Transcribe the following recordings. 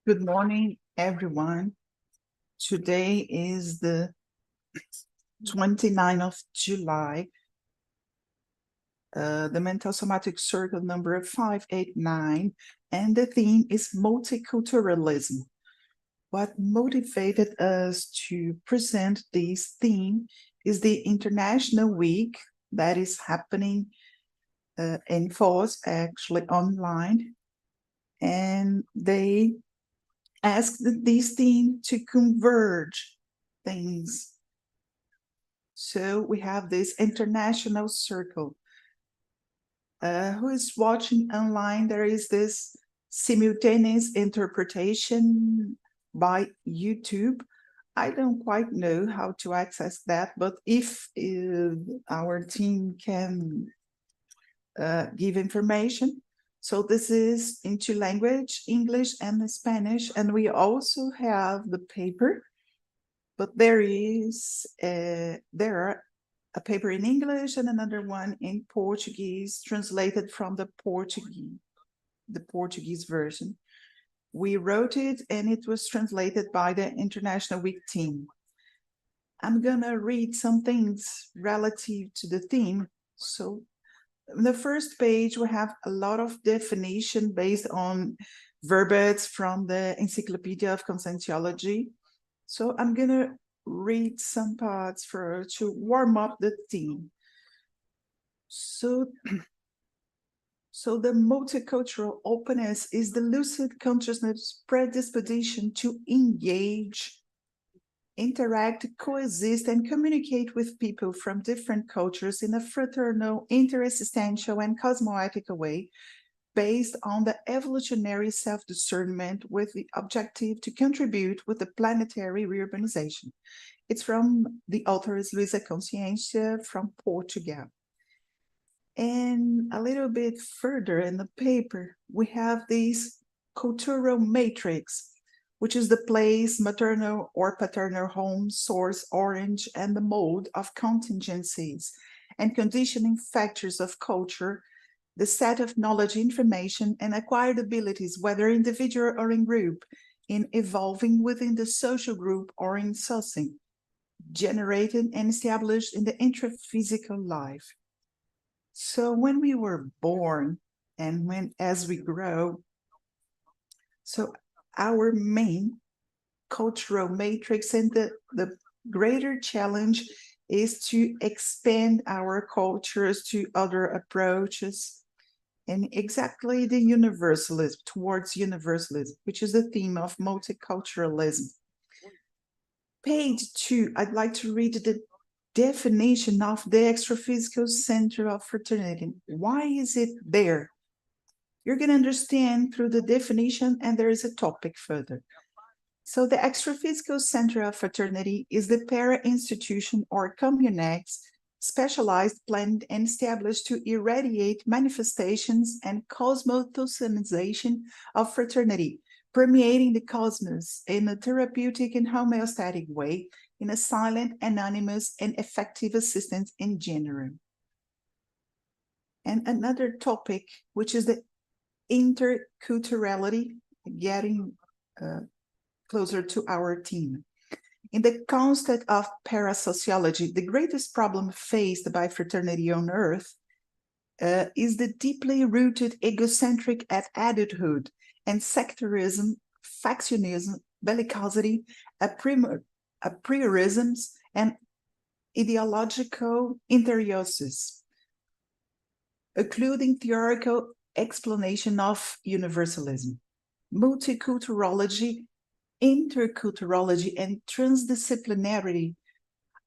Good morning, everyone. Today is the 29th of July. The Mentalsomatic Circle number 589, and the theme is multiculturalism. What motivated us to present this theme is the International Week that is happening in force, actually online, and they asked this theme to converge things. So we have this international circle. Who is watching online? There is this simultaneous interpretation by YouTube. I don't quite know how to access that, but if our team can give information. So this is in two language, English and Spanish, and we also have the paper, but there are a paper in English and another one in Portuguese, translated from the Portuguese version. We wrote it and it was translated by the International Week team. I'm gonna read some things relative to the theme. So on the first page, we have a lot of definition based on verbiage from the Encyclopedia of Conscientiology. So I'm gonna read some parts to warm up the theme. So the multicultural openness is the lucid consciousness predisposition to engage, interact, coexist, and communicate with people from different cultures in a fraternal, interexistential, and cosmoethical way, based on the evolutionary self-discernment with the objective to contribute with the planetary reurbanization. It's from the author is Luisa Consciência from Portugal. And a little bit further in the paper, we have this cultural matrix, which is the place, maternal or paternal home, source, orange, and the mode of contingencies and conditioning factors of culture, the set of knowledge, information, and acquired abilities, whether individual or in group, in evolving within the social group or in sourcing, generated and established in the intraphysical life. So when we were born and as we grow, so our main cultural matrix and the greater challenge is to expand our cultures to other approaches and exactly the universalism, towards universalism, which is the theme of multiculturalism. Page 2, I'd like to read the definition of the extraphysical center of fraternity. Why is it there? You're going to understand through the definition, and there is a topic further. So the extraphysical center of fraternity is the para-institution or communex specialized, planned, and established to irradiate manifestations and cosmoethicism of fraternity, permeating the cosmos in a therapeutic and homeostatic way, in a silent, anonymous, and effective assistance in general. And another topic, which is the interculturality, getting closer to our team. In the context of parasociology, the greatest problem faced by fraternity on Earth is the deeply rooted egocentric attitude and sectarism, factionism, bellicosity, apriorisms, and ideological interiorsis, including theoretical explanation of universalism. Multiculturology, interculturology, and transdisciplinarity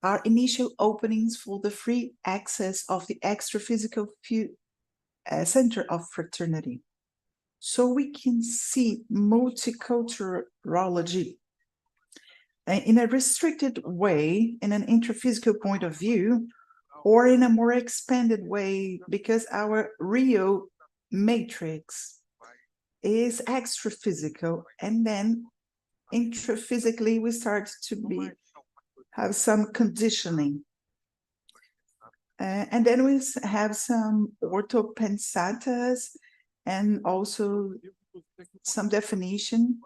are initial openings for the free access of the extraphysical center of fraternity. So we can see multiculturology in a restricted way, in an intraphysical point of view, or in a more expanded way, because our real matrix is extraphysical, and then intraphysically we start to have some conditioning. And then we have some orthopensatas and also some definition.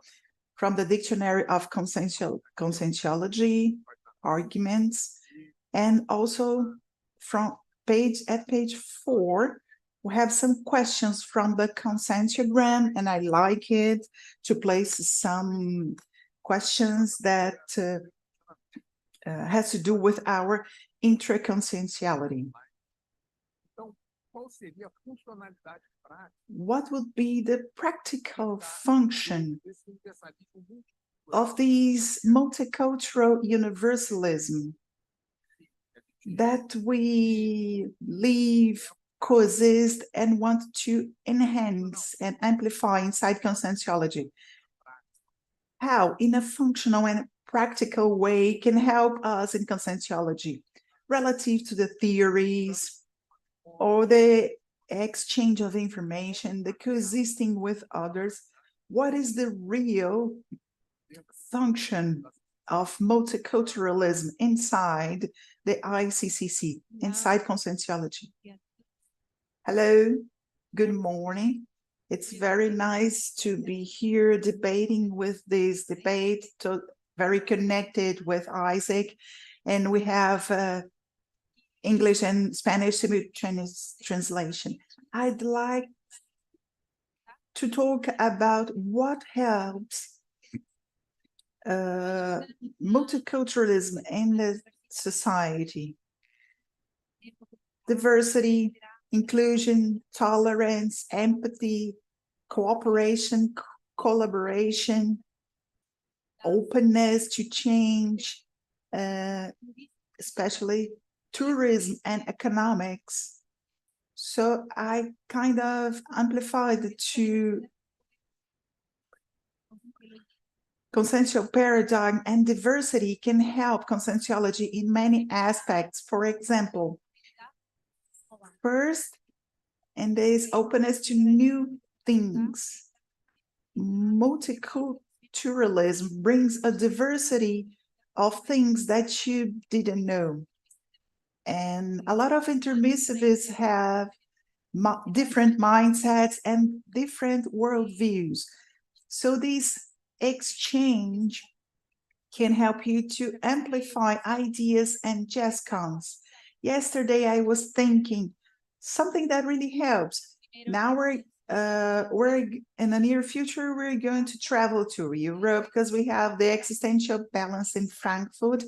from the Dictionary of Conscientiology, arguments, and also from page 4, we have some questions from the Conscientiogram, and I like it to place some questions that has to do with our intraconscientiality. What would be the practical function of these multicultural universalism that we live, coexist, and want to enhance and amplify inside conscientiology? How, in a functional and practical way, can help us in conscientiology relative to the theories or the exchange of information, the coexisting with others? What is the real function of multiculturalism inside the ICCC, inside conscientiology? Hello, good morning. It's very nice to be here debating with this debate, very connected with Isaac, and we have English and Spanish simultaneous translation. I'd like to talk about what helps multiculturalism in the society. Diversity, inclusion, tolerance, empathy, cooperation, collaboration, openness to change, especially tourism and economics. So I kind of amplified the two consciential paradigm, and diversity can help conscientiology in many aspects. For example, first, and there is openness to new things. Multiculturalism brings a diversity of things that you didn't know. And a lot of intermissivists have different mindsets and different worldviews. So this exchange can help you to amplify ideas and gescons. Yesterday, I was thinking something that really helps. Now we're in the near future, we're going to travel to Europe because we have the existential balance in Frankfurt,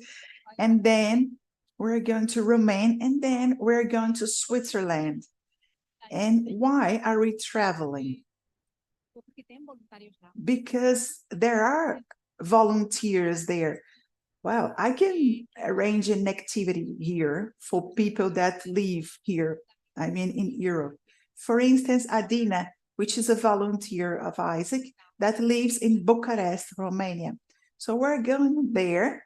and then we're going to Romania, and then we're going to Switzerland. And why are we traveling? Because there are volunteers there. Well, I can arrange an activity here for people that live here, I mean, in Europe. For instance, Adina, which is a volunteer of Isaac, that lives in Bucharest, Romania. So we're going there,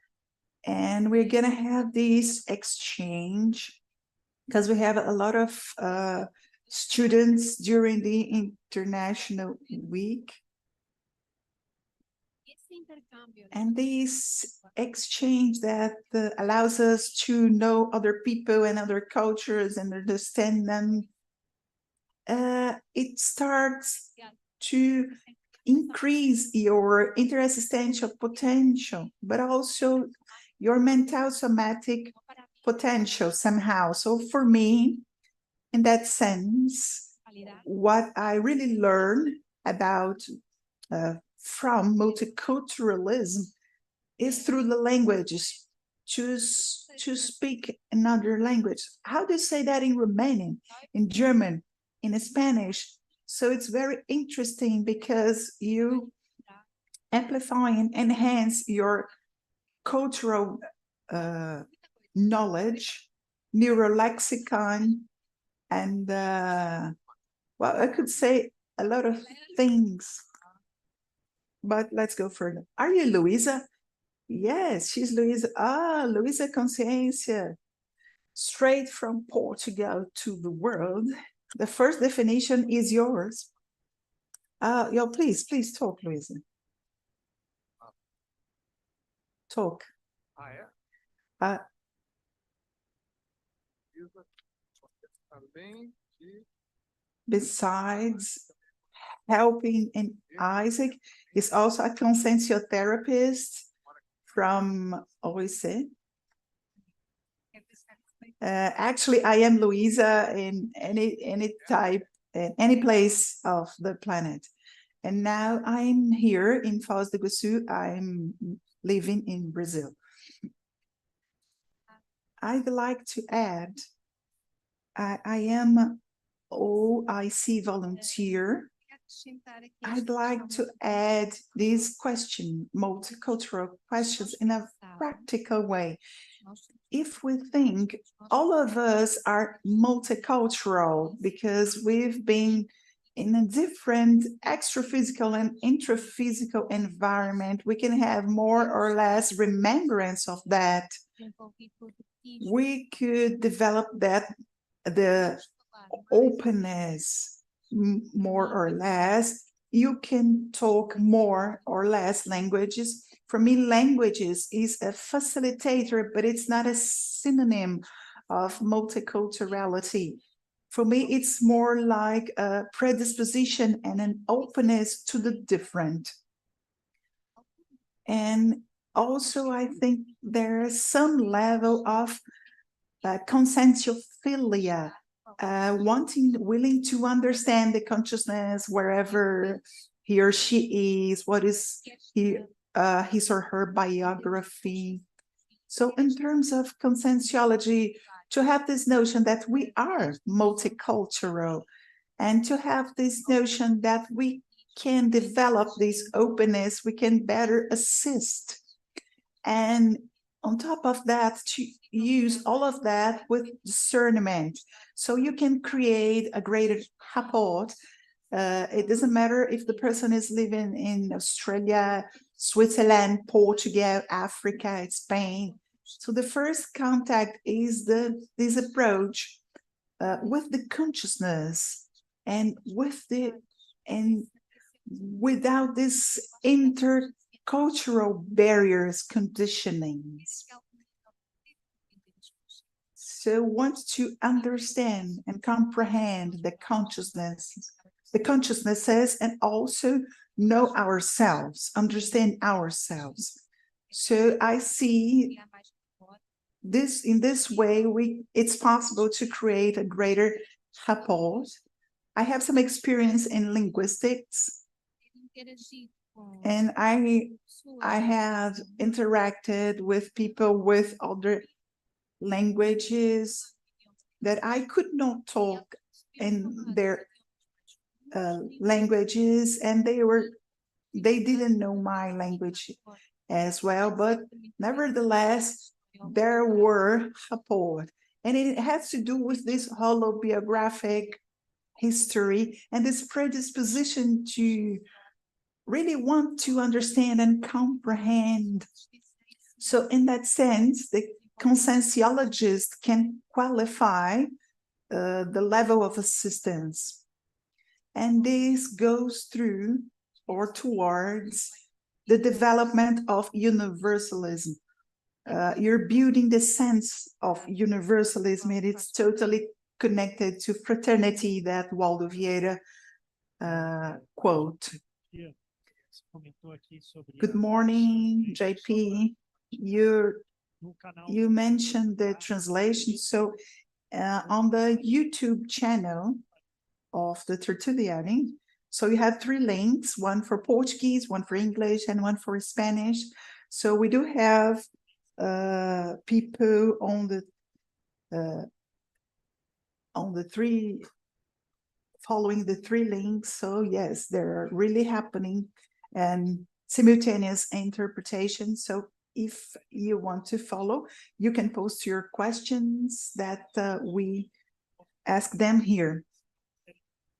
and we're going to have this exchange because we have a lot of students during the International Week. And this exchange that allows us to know other people and other cultures and understand them, it starts to increase your interexistential potential, but also your mentalsomatic potential somehow. So for me, in that sense, what I really learned about from multiculturalism is through the languages, to speak another language. How do you say that in Romanian, in German, in Spanish? So it's very interesting because you amplify and enhance your cultural knowledge, neurolexicon, and well, I could say a lot of things, but let's go further. Are you Luisa? Yes, she's Luisa. Ah, Luisa Consciência, straight from Portugal to the world. The first definition is yours. Yeah, please talk, Luisa. Talk. Besides helping, and Isaac is also a conscientiotherapist from OEC. Actually, I am Luisa in any place of the planet. And now I'm here in Foz do Iguaçu. I'm living in Brazil. I'd like to add, I am OIC volunteer. I'd like to add this question, multicultural questions, in a practical way. If we think all of us are multicultural because we've been in a different extraphysical and intraphysical environment, we can have more or less remembrance of that. We could develop the openness more or less. You can talk more or less languages. For me, languages is a facilitator, but it's not a synonym of multiculturality. For me, it's more like a predisposition and an openness to the different. And also, I think there is some level of conscientiophilia, willing to understand the consciousness wherever he or she is, what is his or her biography. So in terms of conscientiology, to have this notion that we are multicultural and to have this notion that we can develop this openness, we can better assist. And on top of that, to use all of that with discernment. So you can create a greater rapport. It doesn't matter if the person is living in Australia, Switzerland, Portugal, Africa, Spain. So the first contact is this approach with the consciousness and without this intercultural barriers, conditionings. So want to understand and comprehend the consciousnesses, and also know ourselves, understand ourselves. So I see this in this way, it's possible to create a greater rapport. I have some experience in linguistics, and I have interacted with people with other languages that I could not talk in their languages, and they didn't know my language as well, but nevertheless there were rapport, and it has to do with this holobiographic history and this predisposition to really want to understand and comprehend. So in that sense, the conscientiologist can qualify the level of assistance. And this goes through or towards the development of universalism. You're building the sense of universalism, and it's totally connected to fraternity that Waldo Vieira quote. Good morning, JP. You mentioned the translation. So on the YouTube channel of the Tertuliarium, so you have 3 links, one for Portuguese, one for English, and one for Spanish. So we do have people on the 3, following the 3 links. So yes, they're really happening, and simultaneous interpretation. So if you want to follow, you can post your questions that we ask them here.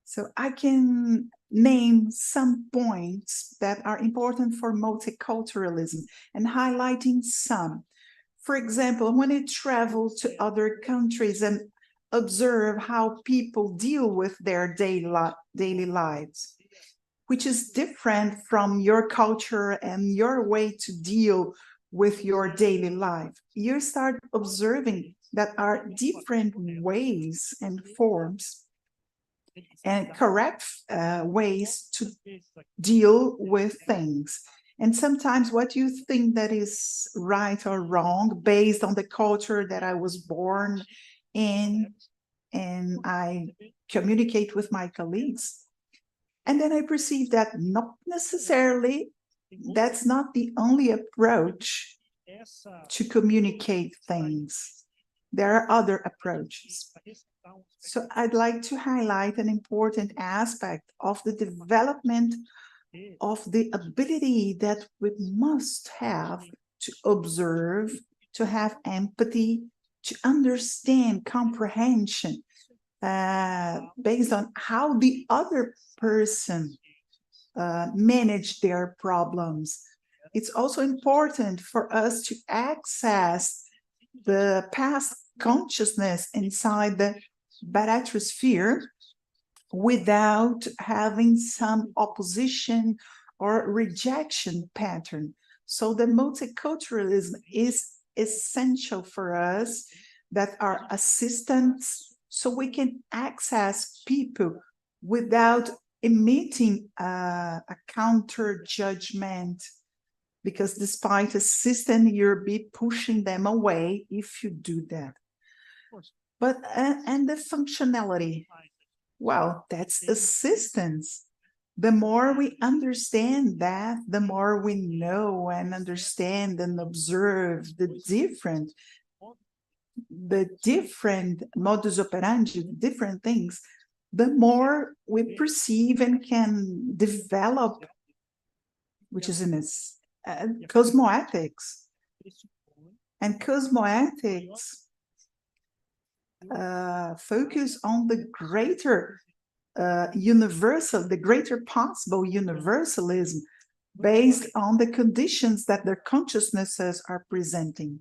So I can name some points that are important for multiculturalism and highlighting some. For example, when you travel to other countries and observe how people deal with their daily lives, which is different from your culture and your way to deal with your daily life, you start observing that are different ways and forms and correct ways to deal with things. And sometimes what you think that is right or wrong based on the culture that I was born in, and I communicate with my colleagues. And then I perceive that not necessarily, that's not the only approach to communicate things. There are other approaches. So I'd like to highlight an important aspect of the development of the ability that we must have to observe, to have empathy, to understand comprehension based on how the other person manage their problems. It's also important for us to access the past consciousness inside the barotrosphere without having some opposition or rejection pattern. So the multiculturalism is essential for us, that are assistants, so we can access people without emitting a counter judgment, because despite assisting, you'll be pushing them away if you do that. But and the functionality, well, that's assistance. The more we understand that, the more we know and understand and observe the different modus operandi, different things, the more we perceive and can develop, which is in this cosmoethics. And cosmoethics focus on the greater universal, the greater possible universalism based on the conditions that their consciousnesses are presenting.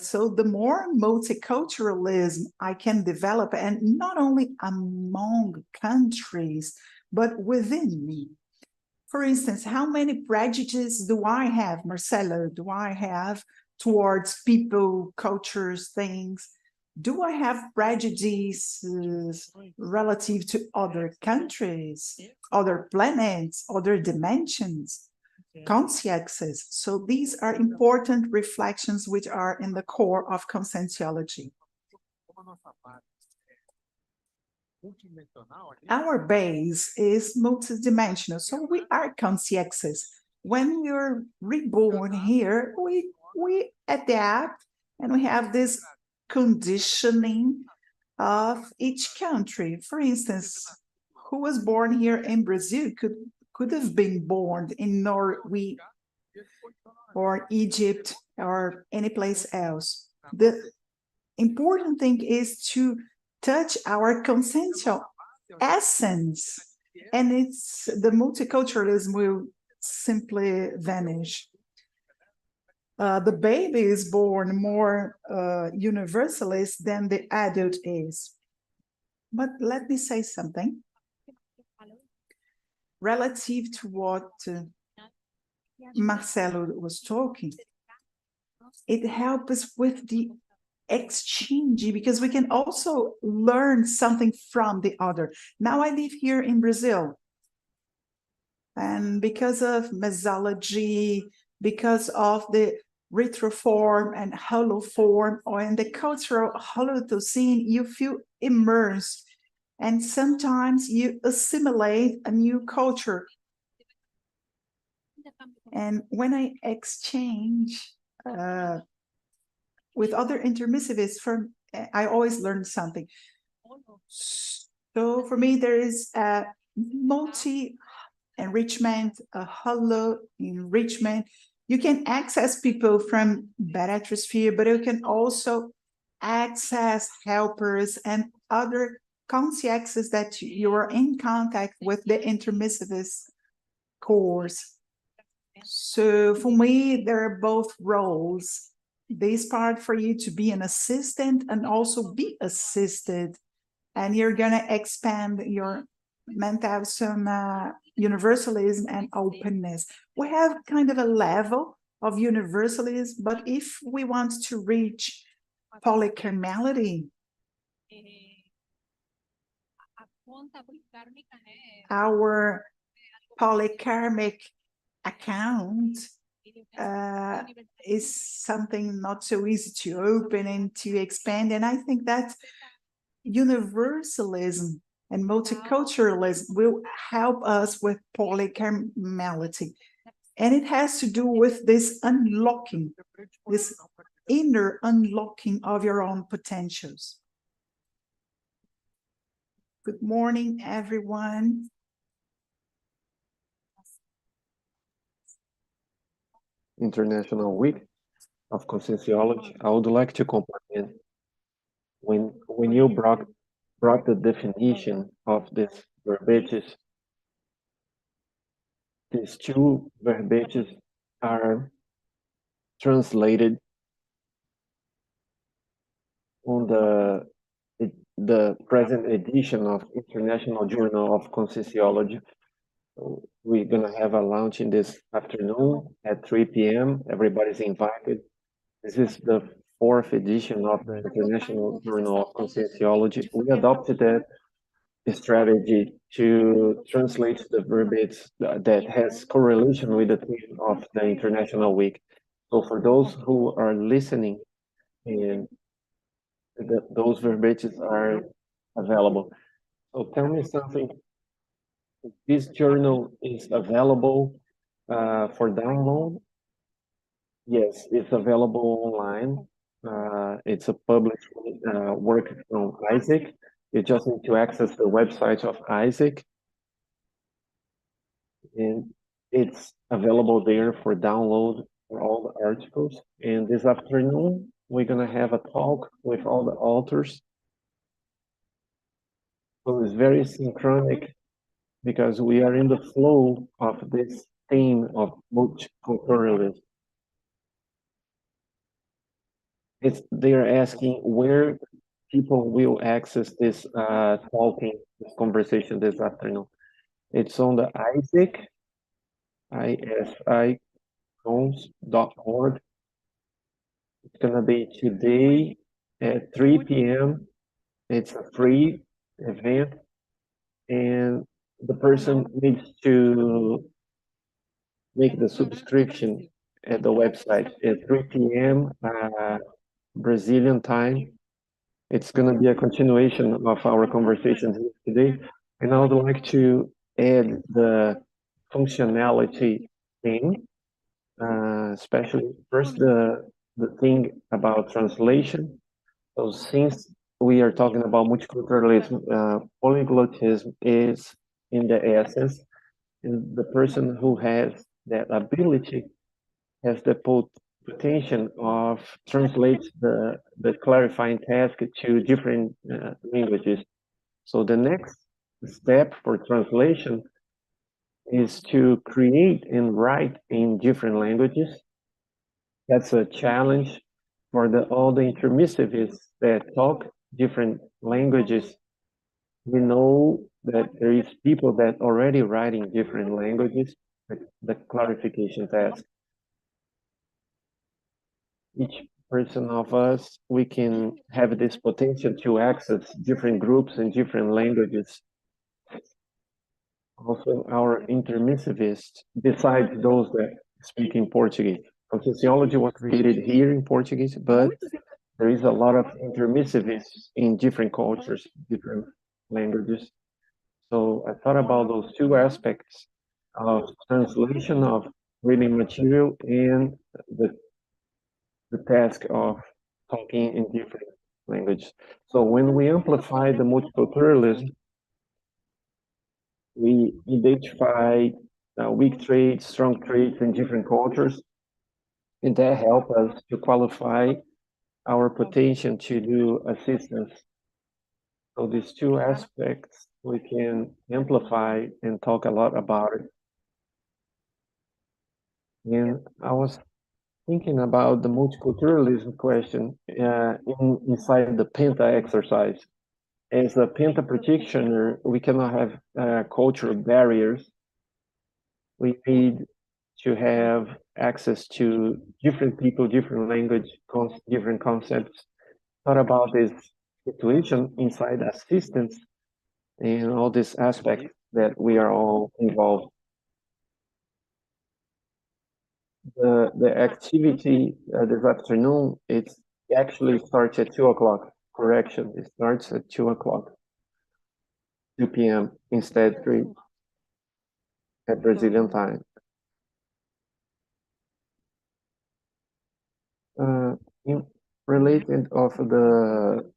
So the more multiculturalism I can develop, and not only among countries, but within me. For instance, how many prejudices do I have, Marcelo, do I have towards people, cultures, things? Do I have prejudices relative to other countries, other planets, other dimensions, consciences? So these are important reflections which are in the core of conscientiology. Our base is multidimensional, so we are consciences. When we're reborn here, we adapt, and we have this conditioning of each country. For instance, who was born here in Brazil could have been born in Norway or Egypt or any place else. The important thing is to touch our consciential essence, and it's the multiculturalism will simply vanish. The baby is born more universalist than the adult is. But let me say something relative to what Marcelo was talking. It helps us with the exchange, because we can also learn something from the other. Now I live here in Brazil, and because of mesology, because of the retroform and holoform, or in the cultural holotocene, you feel immersed, and sometimes you assimilate a new culture. And when I exchange with other intermissivists, I always learn something. So for me, there is a multi-enrichment, a holo enrichment. You can access people from barotrosphere, but you can also access helpers and other consciences that you are in contact with the intermissivist course. So for me, there are both roles. This part for you to be an assistant and also be assisted, and you're going to expand your mentalsome universalism and openness. We have kind of a level of universalism, but if we want to reach polychromality, our polykarmic account is something not so easy to open and to expand. And I think that universalism and multiculturalism will help us with polycarmality. And it has to do with this unlocking, this inner unlocking of your own potentials. Good morning, everyone. International Week of Conscientiology. I would like to compliment when you brought the definition of this verbages. These two verbages are translated on the present edition of International Journal of Conscientiology. So we're gonna have a launch in this afternoon at 3 p.m. Everybody's invited. This is the 4th edition of the International Journal of Conscientiology. We adopted that strategy to translate the verbiage that has correlation with the theme of the International Week. So for those who are listening, and those verbages are available. So tell me something. This journal is available for download. Yes, it's available online. It's a published work from ICCC. You just need to access the website of ICCC, and it's available there for download for all the articles. And this afternoon, we're gonna have a talk with all the authors. So it's very synchronic because we are in the flow of this theme of multiculturalism. They're asking where people will access this talking, this conversation this afternoon. It's on the ICCC, isicons.org. It's gonna be today at 3 p.m. It's a free event, and the person needs to make the subscription at the website at 3 p.m. Brazilian time. It's going to be a continuation of our conversations today, and I would like to add the functionality thing, especially first the thing about translation. So since we are talking about multiculturalism, polyglottism is in the essence, and the person who has that ability has the potential of translate the clarifying task to different languages. So the next step for translation is to create and write in different languages. That's a challenge for all the intermissivists that talk different languages. We know that there is people that already writing different languages, the clarification task. Each person of us, we can have this potential to access different groups and different languages. Also, our intermissivists, besides those that speak in Portuguese. Conscientiology was created here in Portuguese, but there is a lot of intermissivists in different cultures, different languages. So I thought about those two aspects of translation of reading material and the task of talking in different languages. So when we amplify the multiculturalism, we identify weak traits, strong traits in different cultures, and that help us to qualify our potential to do assistance. So these two aspects we can amplify and talk a lot about it. And I was thinking about the multiculturalism question inside the Penta exercise. As a Penta practitioner, we cannot have cultural barriers. We need to have access to different people, different language, different concepts. Thought about this situation inside assistance. and all this aspect that we are all involved. The activity this afternoon, it actually starts at 2 o'clock. Correction, it starts at 2 o'clock, 2 p.m. instead 3 at Brazilian time. In related of the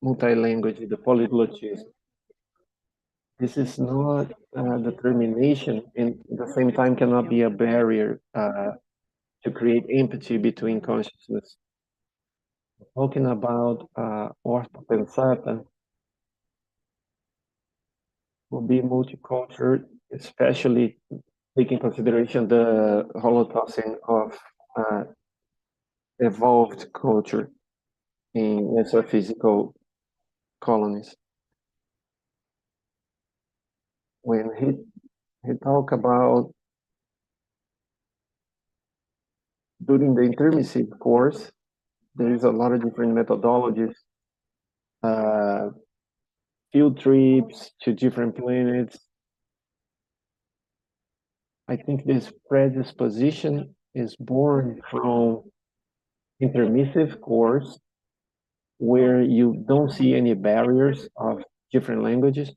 multi-language, the polyglotism, this is not determination, and at the same time cannot be a barrier to create empathy between consciousness. Talking about ortho pensata will be multicultural, especially taking consideration the holotosing of evolved culture in extraphysical colonies. When he talk about during the intermissive course, there is a lot of different methodologies, field trips to different planets. I think this predisposition is born from intermissive course where you don't see any barriers of different languages.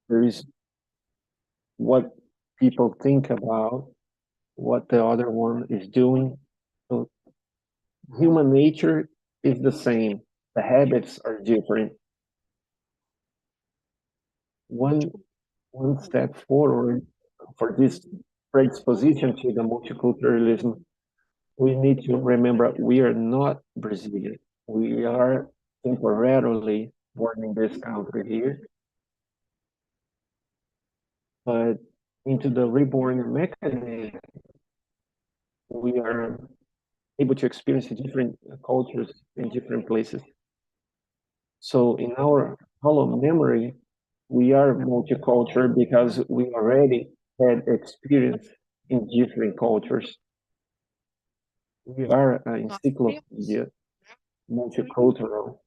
There is what people think about what the other one is doing. So human nature is the same. The habits are different. One step forward for this predisposition to the multiculturalism, we need to remember we are not Brazilian. We are temporarily born in this country here. But into the reborn mechanism, we are able to experience different cultures in different places. So in our hollow memory, we are multicultural because we already had experience in different cultures. We are an encyclopedia multicultural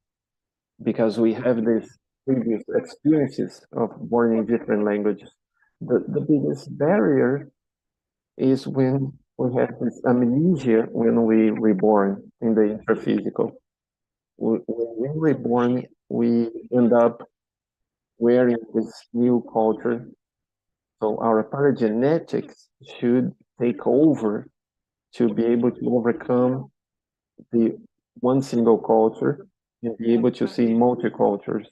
because we have these previous experiences of born in different languages. The biggest barrier is when we have this amnesia when we reborn in the intraphysical. When we reborn, we end up wearing this new culture. So our paragenetics should take over to be able to overcome the one single culture and be able to see multicultures.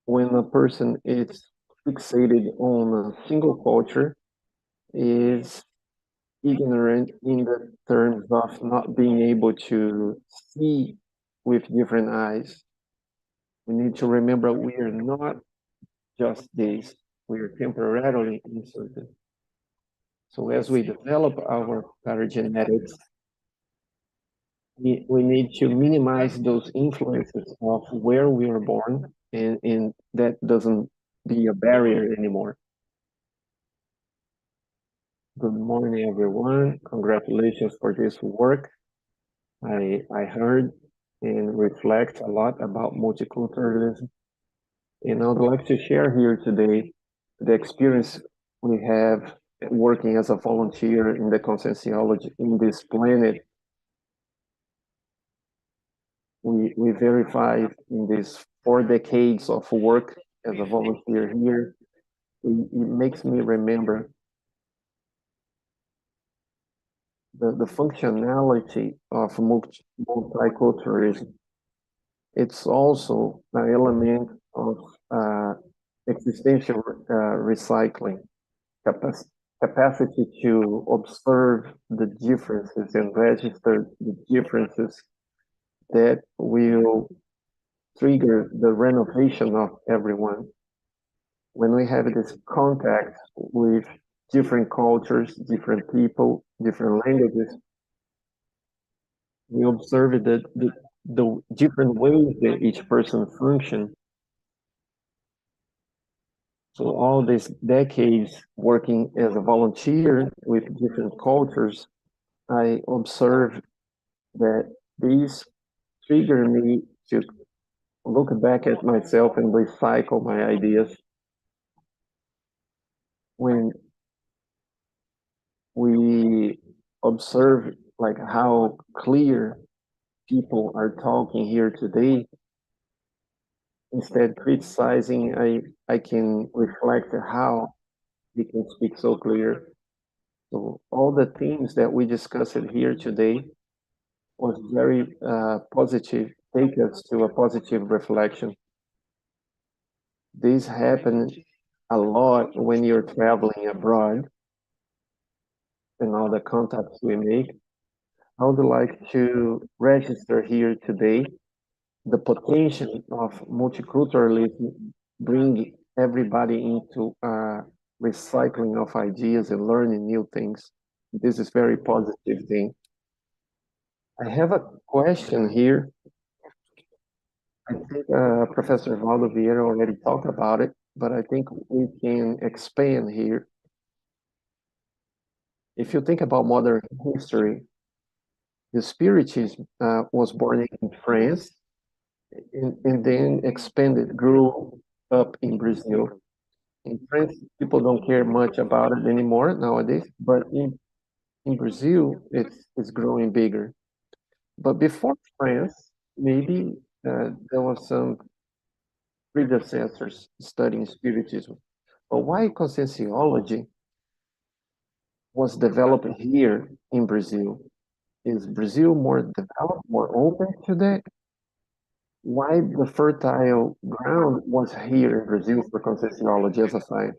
When a person is fixated on a single culture, is ignorant in the terms of not being able to see with different eyes. We need to remember we are not just this, we are temporarily inserted. So as we develop our paragenetics, we need to minimize those influences of where we were born, and that doesn't be a barrier anymore. Good morning, everyone. Congratulations for this work. I heard and reflect a lot about multiculturalism. And I would like to share here today the experience we have working as a volunteer in the Conscientiology in this planet. We verified in these 4 decades of work as a volunteer here. It makes me remember the functionality of multiculturalism. It's also an element of existential recycling, capacity to observe the differences and register the differences that will trigger the renovation of everyone. When we have this contact with different cultures, different people, different languages, we observe that the different ways that each person functions. So all these decades working as a volunteer with different cultures, I observe that these triggered me to look back at myself and recycle my ideas. When we observe like how clear people are talking here today, instead criticizing, I can reflect how they can speak so clear. So all the themes that we discussed here today was very positive, take us to a positive reflection. This happens a lot when you're traveling abroad and all the contacts we make. I would like to register here today the potential of multiculturalism, bring everybody into recycling of ideas and learning new things. This is very positive thing. I have a question here. I think Professor Valdo Vieira already talked about it, but I think we can expand here. If you think about modern history, the Spiritism was born in France and then expanded, grew up in Brazil. In France, people don't care much about it anymore nowadays, but in Brazil, it's growing bigger. But before France, maybe there was some predecessors studying Spiritism. But why Conscientiology was developed here in Brazil? Is Brazil more developed, more open to that? Why the fertile ground was here in Brazil for Conscientiology as a science?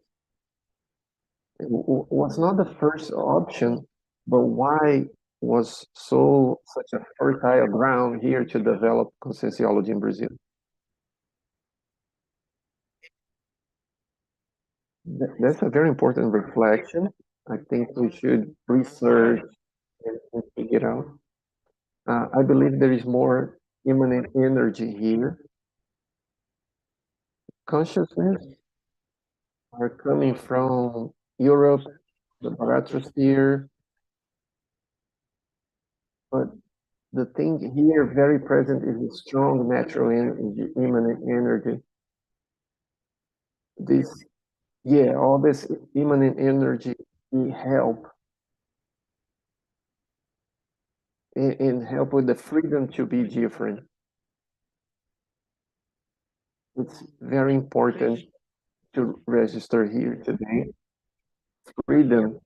It was not the first option, but why was such a fertile ground here to develop Conscientiology in Brazil? That's a very important reflection. I think we should research and figure it out. I believe there is more immanent energy here. Consciousness are coming from Europe, the Parapsíquica, but the thing here very present is a strong natural energy, immanent energy. All this immanent energy help and help with the freedom to be different. It's very important to register here today. Freedom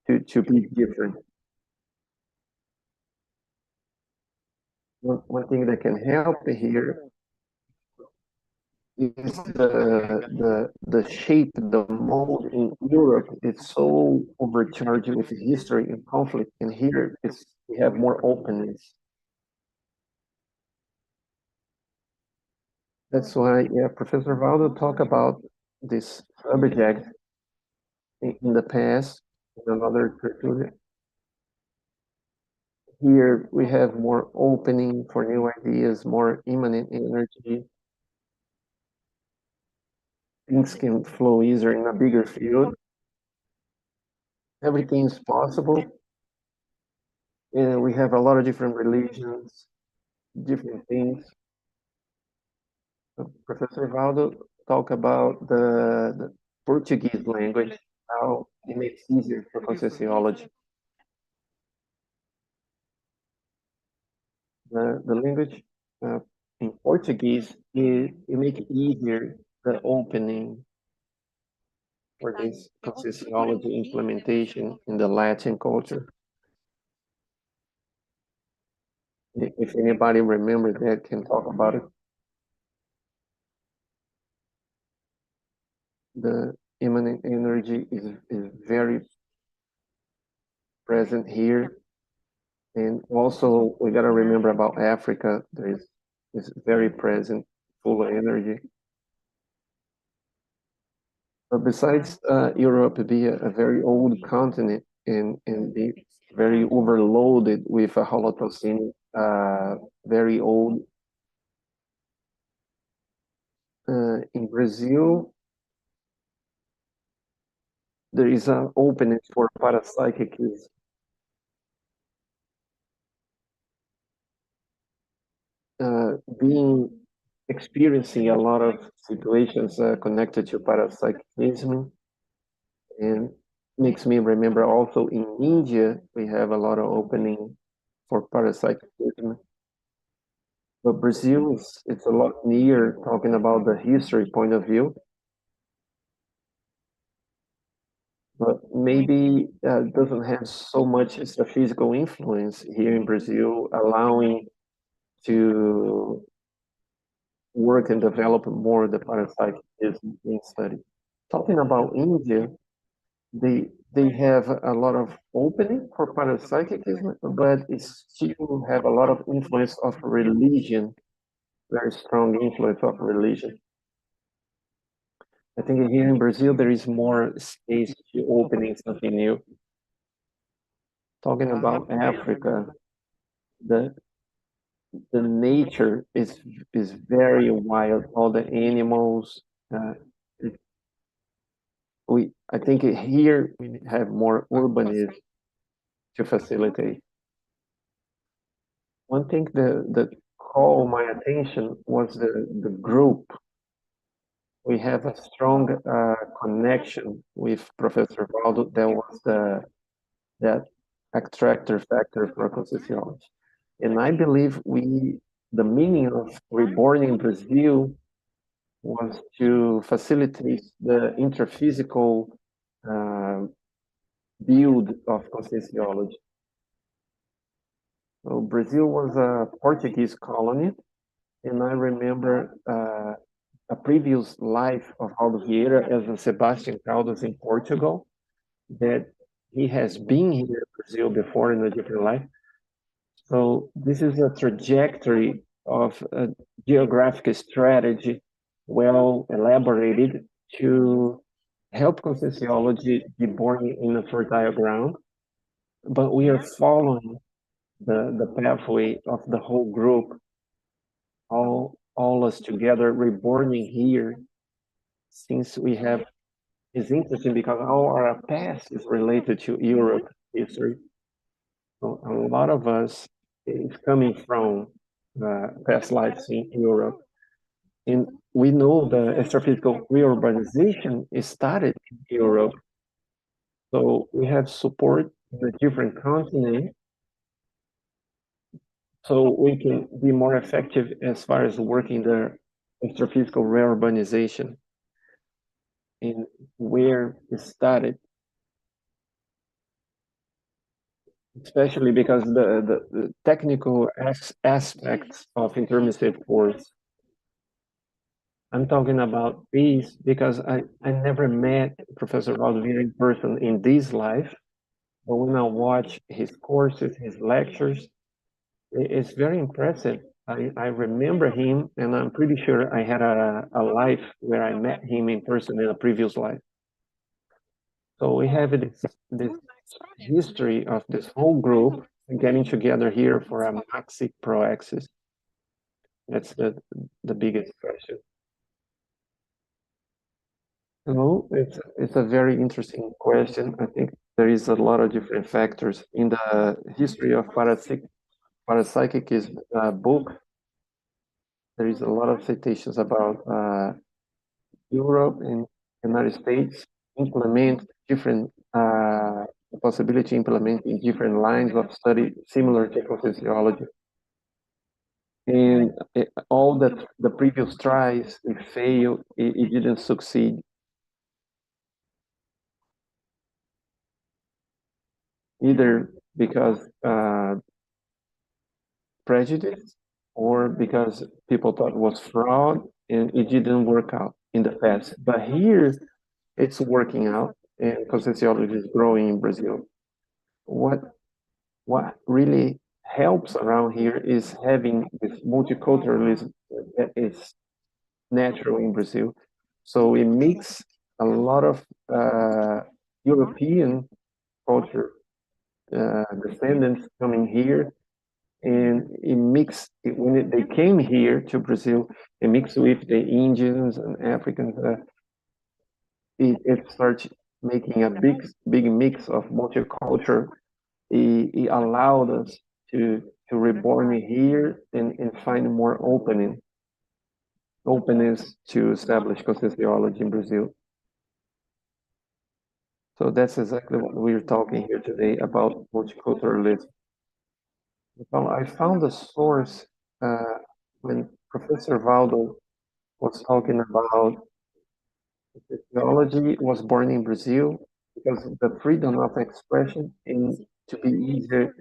to be different. One thing that can help here is the shape, the mold in Europe. It's so overcharged with history and conflict, and here we have more openness. That's why, Professor Valdo talked about this subject in the past, in another Tertuliarium. Here we have more opening for new ideas, more immanent energy. Things can flow easier in a bigger field. Everything is possible. And we have a lot of different religions, different things. Professor Valdo talked about the Portuguese language, how it makes it easier for Conscientiology. The language in Portuguese, it makes it easier, the opening for this Conscientiology implementation in the Latin culture. If anybody remembers that, can talk about it. The immanent energy is very present here. And also, we got to remember about Africa. Is very present, full of energy. But besides Europe being a very old continent and be very overloaded with a Holocene, very old. In Brazil, there is an openness for parapsychism. experiencing a lot of situations connected to parapsychism, and makes me remember also in India we have a lot of opening for parapsychism. But Brazil it's a lot near, talking about the history point of view. But maybe doesn't have so much extraphysical influence here in Brazil, allowing to work and develop more the parapsychism in study. Talking about India, they have a lot of opening for parapsychism, but it still have a lot of influence of religion, very strong influence of religion. I think here in Brazil there is more space to opening something new. Talking about Africa, the nature is very wild. All the animals. I think here we have more urbanism to facilitate. One thing that called my attention was the group. We have a strong connection with Professor Valdo. That was that attractor factor for conscientiology. And I believe the meaning of reborn in Brazil was to facilitate the interphysical build of conscientiology. So Brazil was a Portuguese colony, and I remember a previous life of Aldo Vieira as a Sebastian Caldas in Portugal, that he has been here in Brazil before in a different life. So this is a trajectory of a geographic strategy, well elaborated, to help conscientiology be born in a fertile ground. But we are following the pathway of the whole group, all us together, reborning here, since we have. It's interesting because all our past is related to Europe history. So a lot of us is coming from past lives in Europe. And we know the extraphysical reurbanization started in Europe. So we have support in a different continent, so we can be more effective as far as working the extraphysical reurbanization in where it started. Especially because the technical aspects of intermissive force. I'm talking about these because I never met Professor Valdivia in person in this life, but when I watch his courses, his lectures, it's very impressive. I remember him, and I'm pretty sure I had a life where I met him in person in a previous life. So we have this history of this whole group getting together here for a maxi proaxis. That's the biggest question. No, it's a very interesting question. I think there is a lot of different factors in the history of parapsychism book. There is a lot of citations about Europe and United States implement different possibility implementing different lines of study similar to conscientiology. And all the previous tries, it failed, it didn't succeed. Either because prejudice, or because people thought it was fraud and it didn't work out in the past. But here it's working out, and conscientiology is growing in Brazil. What really helps around here is having this multiculturalism that is natural in Brazil. So we mix a lot of European culture descendants coming here, and it mixed when they came here to Brazil, it mixed with the Indians and Africans. It starts making a big mix of multicultural. It allowed us to reborn here and find more openness to establish Conscientiology in Brazil. So that's exactly what we're talking here today about multiculturalism. Well, I found a source when Professor Valdo was talking about theology was born in Brazil because the freedom of expression and to be easier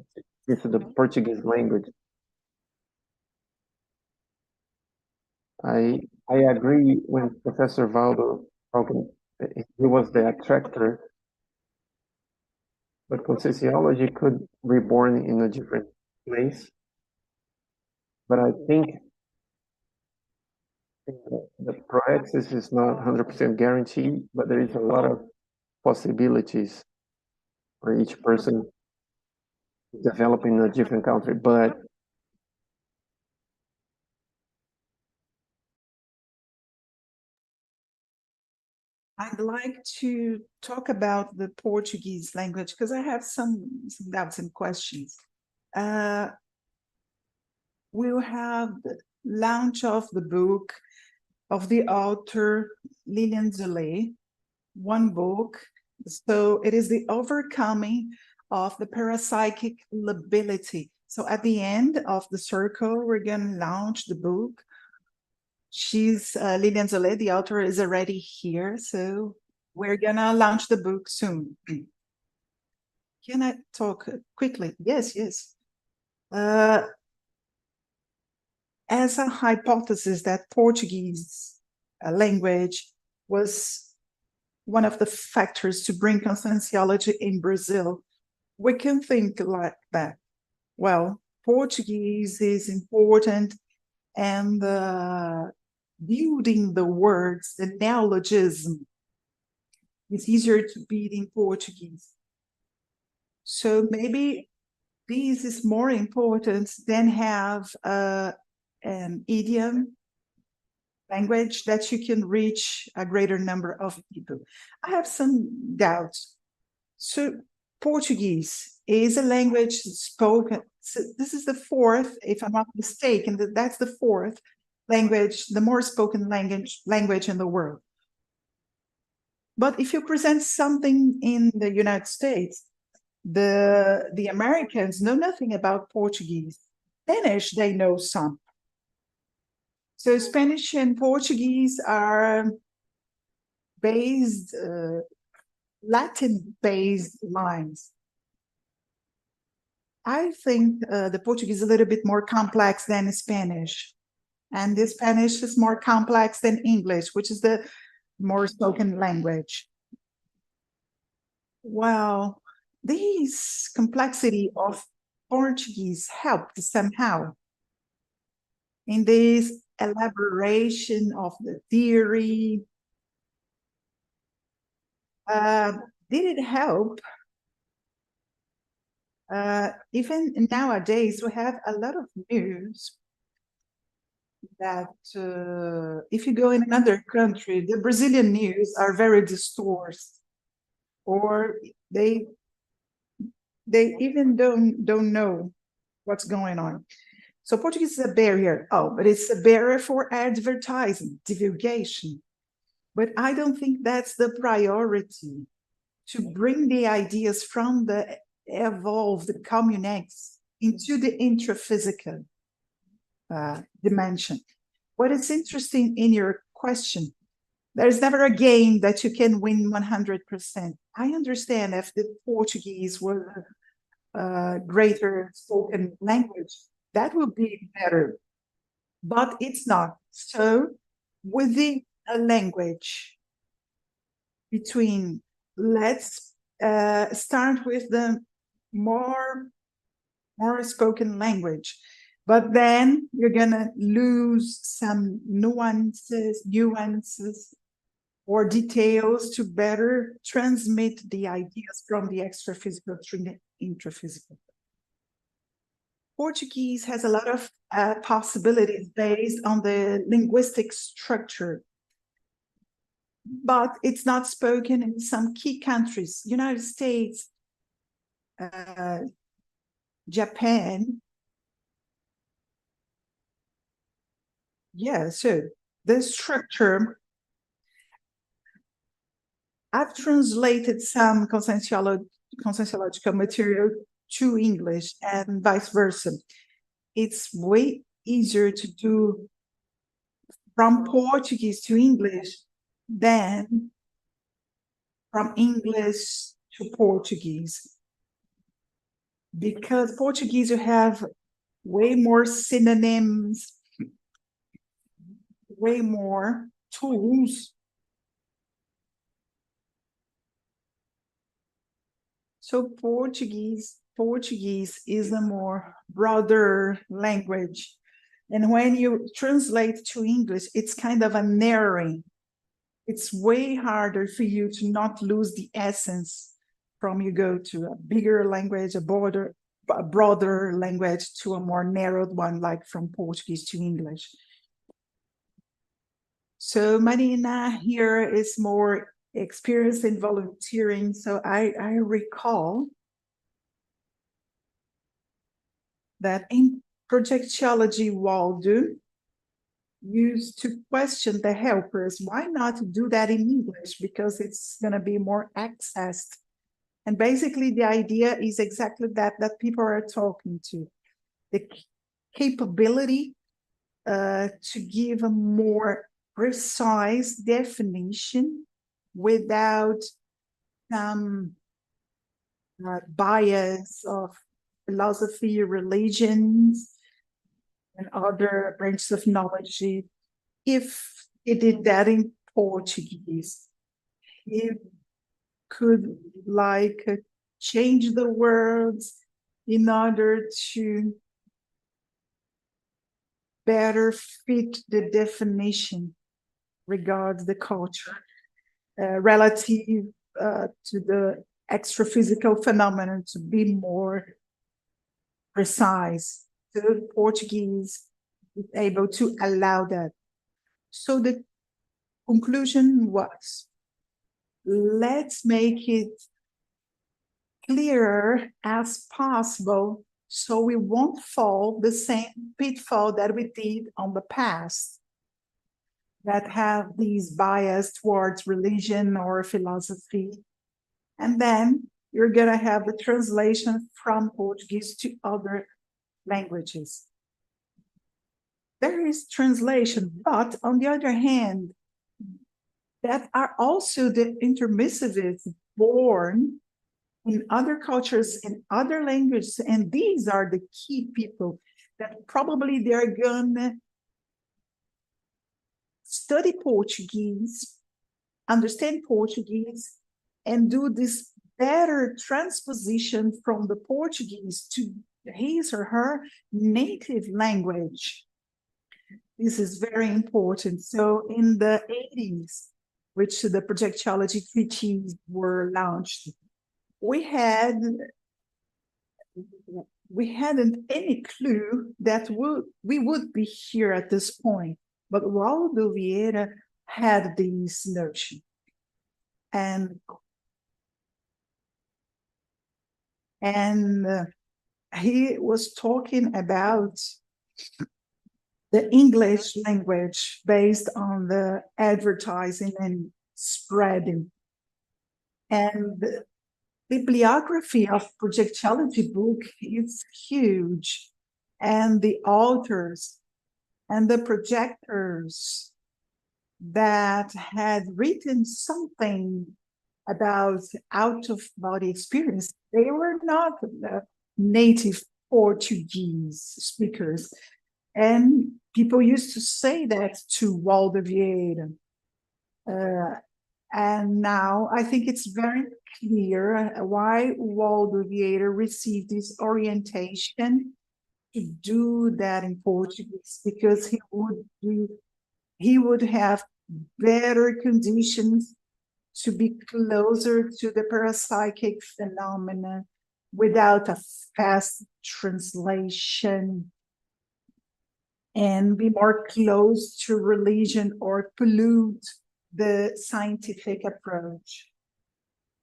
into the Portuguese language. I agree when Professor Valdo talking, he was the attractor, but Conscientiology could reborn in a different place. But I think the proexis is not 100% guaranteed, but there is a lot of possibilities for each person developing in a different country. But I'd like to talk about the Portuguese language because I have some doubts and questions. We'll have the launch of the book of the author Lilian Zolet, one book. So it is the overcoming of the parapsychic lability. So at the end of the circle, we're going to launch the book. She's Lilian Zolet, the author is already here. So we're going to launch the book soon. Can I talk quickly? Yes, yes. As a hypothesis that Portuguese language was one of the factors to bring conscientiology in Brazil, we can think like that. Well, Portuguese is important, and building the words, the neologism, is easier to build in Portuguese. So maybe this is more important than have an idiom language that you can reach a greater number of people. I have some doubts. So Portuguese is a language spoken. So this is the fourth, if I'm not mistaken, that's the fourth language, the more spoken language in the world. But if you present something in the United States, the Americans know nothing about Portuguese. Spanish, they know some. So Spanish and Portuguese are based, Latin-based lines. I think the Portuguese is a little bit more complex than Spanish. And the Spanish is more complex than English, which is the more spoken language. Well, this complexity of Portuguese helped somehow in this elaboration of the theory. Did it help? Even nowadays, we have a lot of news that if you go in another country, the Brazilian news are very distorted, or they even don't know what's going on. So Portuguese is a barrier. Oh, but it's a barrier for advertising, divulgation. But I don't think that's the priority, to bring the ideas from the evolved communex into the intraphysical dimension. What is interesting in your question, there's never a game that you can win 100%. I understand if the Portuguese were a greater spoken language, that would be better, but it's not. So within a language between, let's start with the more spoken language, but then you're gonna lose some nuances or details to better transmit the ideas from the extraphysical to the intraphysical. Portuguese has a lot of possibilities based on the linguistic structure, but it's not spoken in some key countries. United States, Japan. Yeah, so the structure, I've translated some conscientiological material to English and vice versa. It's way easier to do from Portuguese to English than from English to Portuguese. Because Portuguese, you have way more synonyms, way more tools. So Portuguese is a more broader language. And when you translate to English, it's kind of a narrowing. It's way harder for you to not lose the essence from you go to a bigger language, a broader language to a more narrowed one, like from Portuguese to English. So Marina here is more experienced in volunteering. So I recall that in projectology, Waldo used to question the helpers. Why not do that in English? Because it's going to be more accessed. And basically the idea is exactly that people are talking to. The capability to give a more precise definition without some bias of philosophy, religions, and other branches of knowledge. If he did that in Portuguese, he could change the words in order to better fit the definition regards the culture relative to the extraphysical phenomenon, to be more precise. The Portuguese is able to allow that. So the conclusion was, let's make it clearer as possible so we won't fall the same pitfall that we did on the past, that have these bias towards religion or philosophy. And then you're going to have the translation from Portuguese to other languages. There is translation, but on the other hand, that are also the intermissivists born in other cultures, in other languages, and these are the key people that probably they're gonna study Portuguese, understand Portuguese, and do this better transposition from the Portuguese to his or her native language. This is very important. So in the 80s, which the projectology treaties were launched, we hadn't any clue that we would be here at this point. But Waldo Vieira had this notion. And he was talking about the English language based on the advertising and spreading. And the bibliography of projectology book is huge. And the authors and the projectors that had written something about out-of-body experience, they were not native Portuguese speakers. And people used to say that to Waldo Vieira. And now I think it's very clear why Waldo Vieira received this orientation to do that in Portuguese, because he would have better conditions to be closer to the parapsychic phenomena without a fast translation, and be more close to religion or pollute the scientific approach.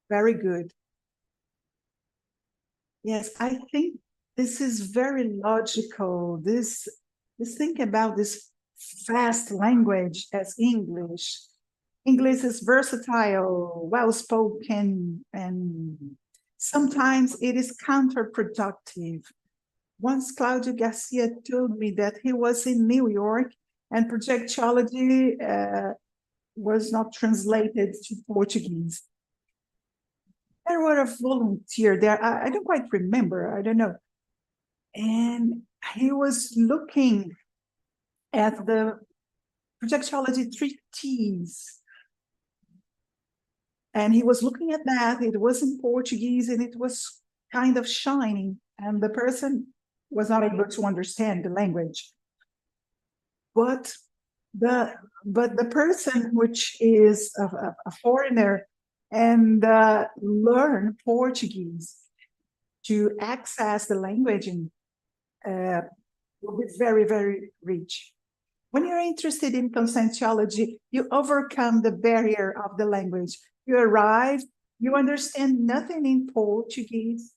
Very good. Yes, I think this is very logical. This think about this vast language as English. English is versatile, well-spoken, and sometimes it is counterproductive. Once Claudio Garcia told me that he was in New York and projectology was not translated to Portuguese. There were a volunteer there, I don't quite remember, I don't know. And he was looking at the projectology treatise. And he was looking at that, it was in Portuguese and it was kind of shining. And the person was not able to understand the language. But the person which is a foreigner and learn Portuguese to access the language and will be very, very rich. When you're interested in conscientiology, you overcome the barrier of the language. You arrive, you understand nothing in Portuguese.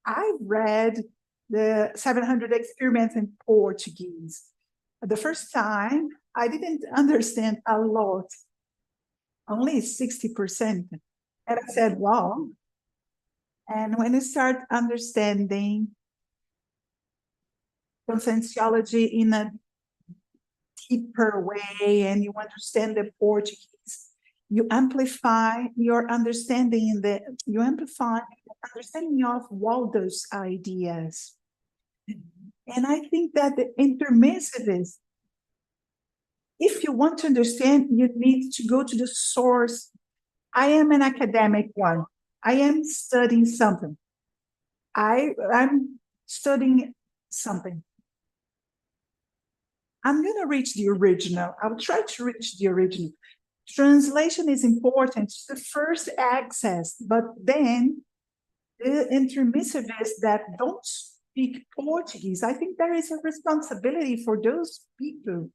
I read the 700 experiments in Portuguese. The first time, I didn't understand a lot, only 60%. And I said, wow. And when you start understanding conscientiology in a deeper way and you understand the Portuguese, you amplify your understanding, you amplify the understanding of Waldo's ideas. And I think that the intermissivists, if you want to understand, you need to go to the source. I am an academic one. I am studying something. I'm studying something. I'm going to reach the original. I'll try to reach the original. Translation is important. It's the first access, but then the intermissivists that don't speak Portuguese, I think there is a responsibility for those people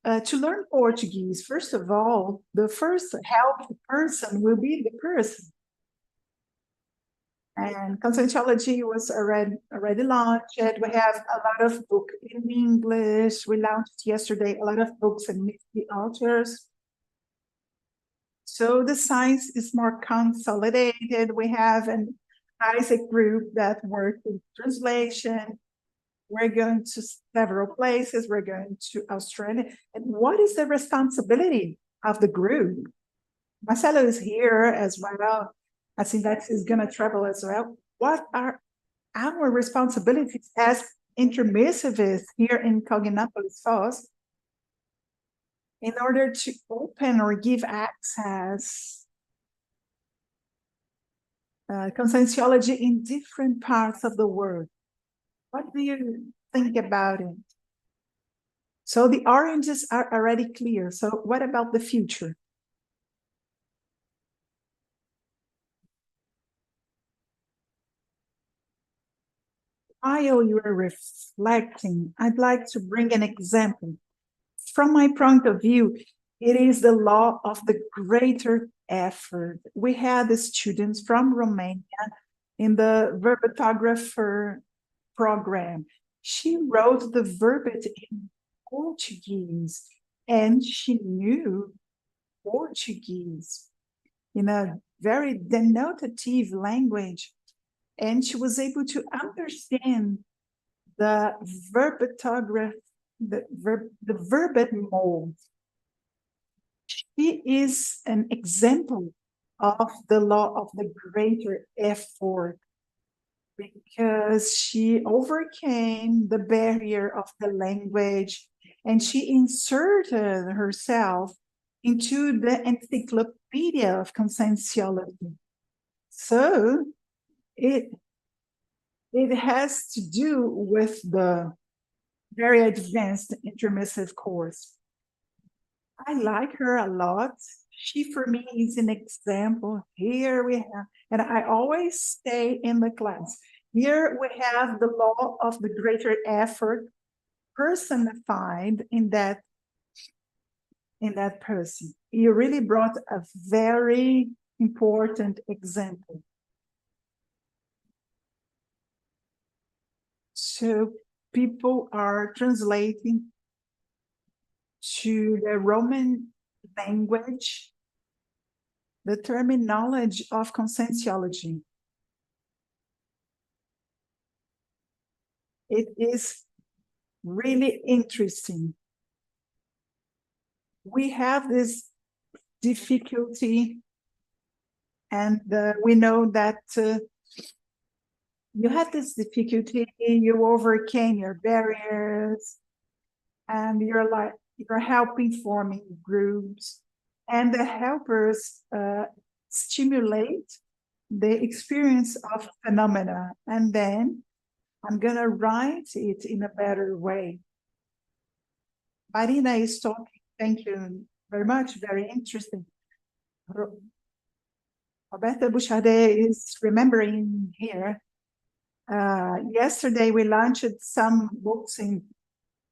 to learn Portuguese. First of all, the first helped person will be the person. And Conscientiology was already launched. We have a lot of books in English. We launched yesterday a lot of books and the authors. So the science is more consolidated. We have an ICCC group that works with translation. We're going to several places. We're going to Australia. And what is the responsibility of the group? Marcelo is here as well. I think that he's going to travel as well. What are our responsibilities as intermissivists here in Cognopolis Foz in order to open or give access conscientiology in different parts of the world? What do you think about it? So the oranges are already clear. So what about the future? While you are reflecting, I'd like to bring an example. From my point of view, it is the law of the greater effort. We had the students from Romania in the verbographer program. She wrote the verbet in Portuguese, and she knew Portuguese in a very denotative language. And she was able to understand the verbetograph, the verbet mold. She is an example of the law of the greater effort because she overcame the barrier of the language and she inserted herself into the encyclopedia of conscientiology. So it has to do with the very advanced intermissive course. I like her a lot. She, for me, is an example. Here we have, and I always stay in the class. Here we have the law of the greater effort personified in that person. You really brought a very important example. So people are translating to the Roman language the terminology of conscientiology. It is really interesting. We have this difficulty, and we know that you had this difficulty, you overcame your barriers, and you're helping forming groups, and the helpers stimulate the experience of phenomena, and then I'm gonna write it in a better way. Marina is talking, thank you very much, very interesting. Roberta Bouchardet is remembering here. Yesterday we launched some books in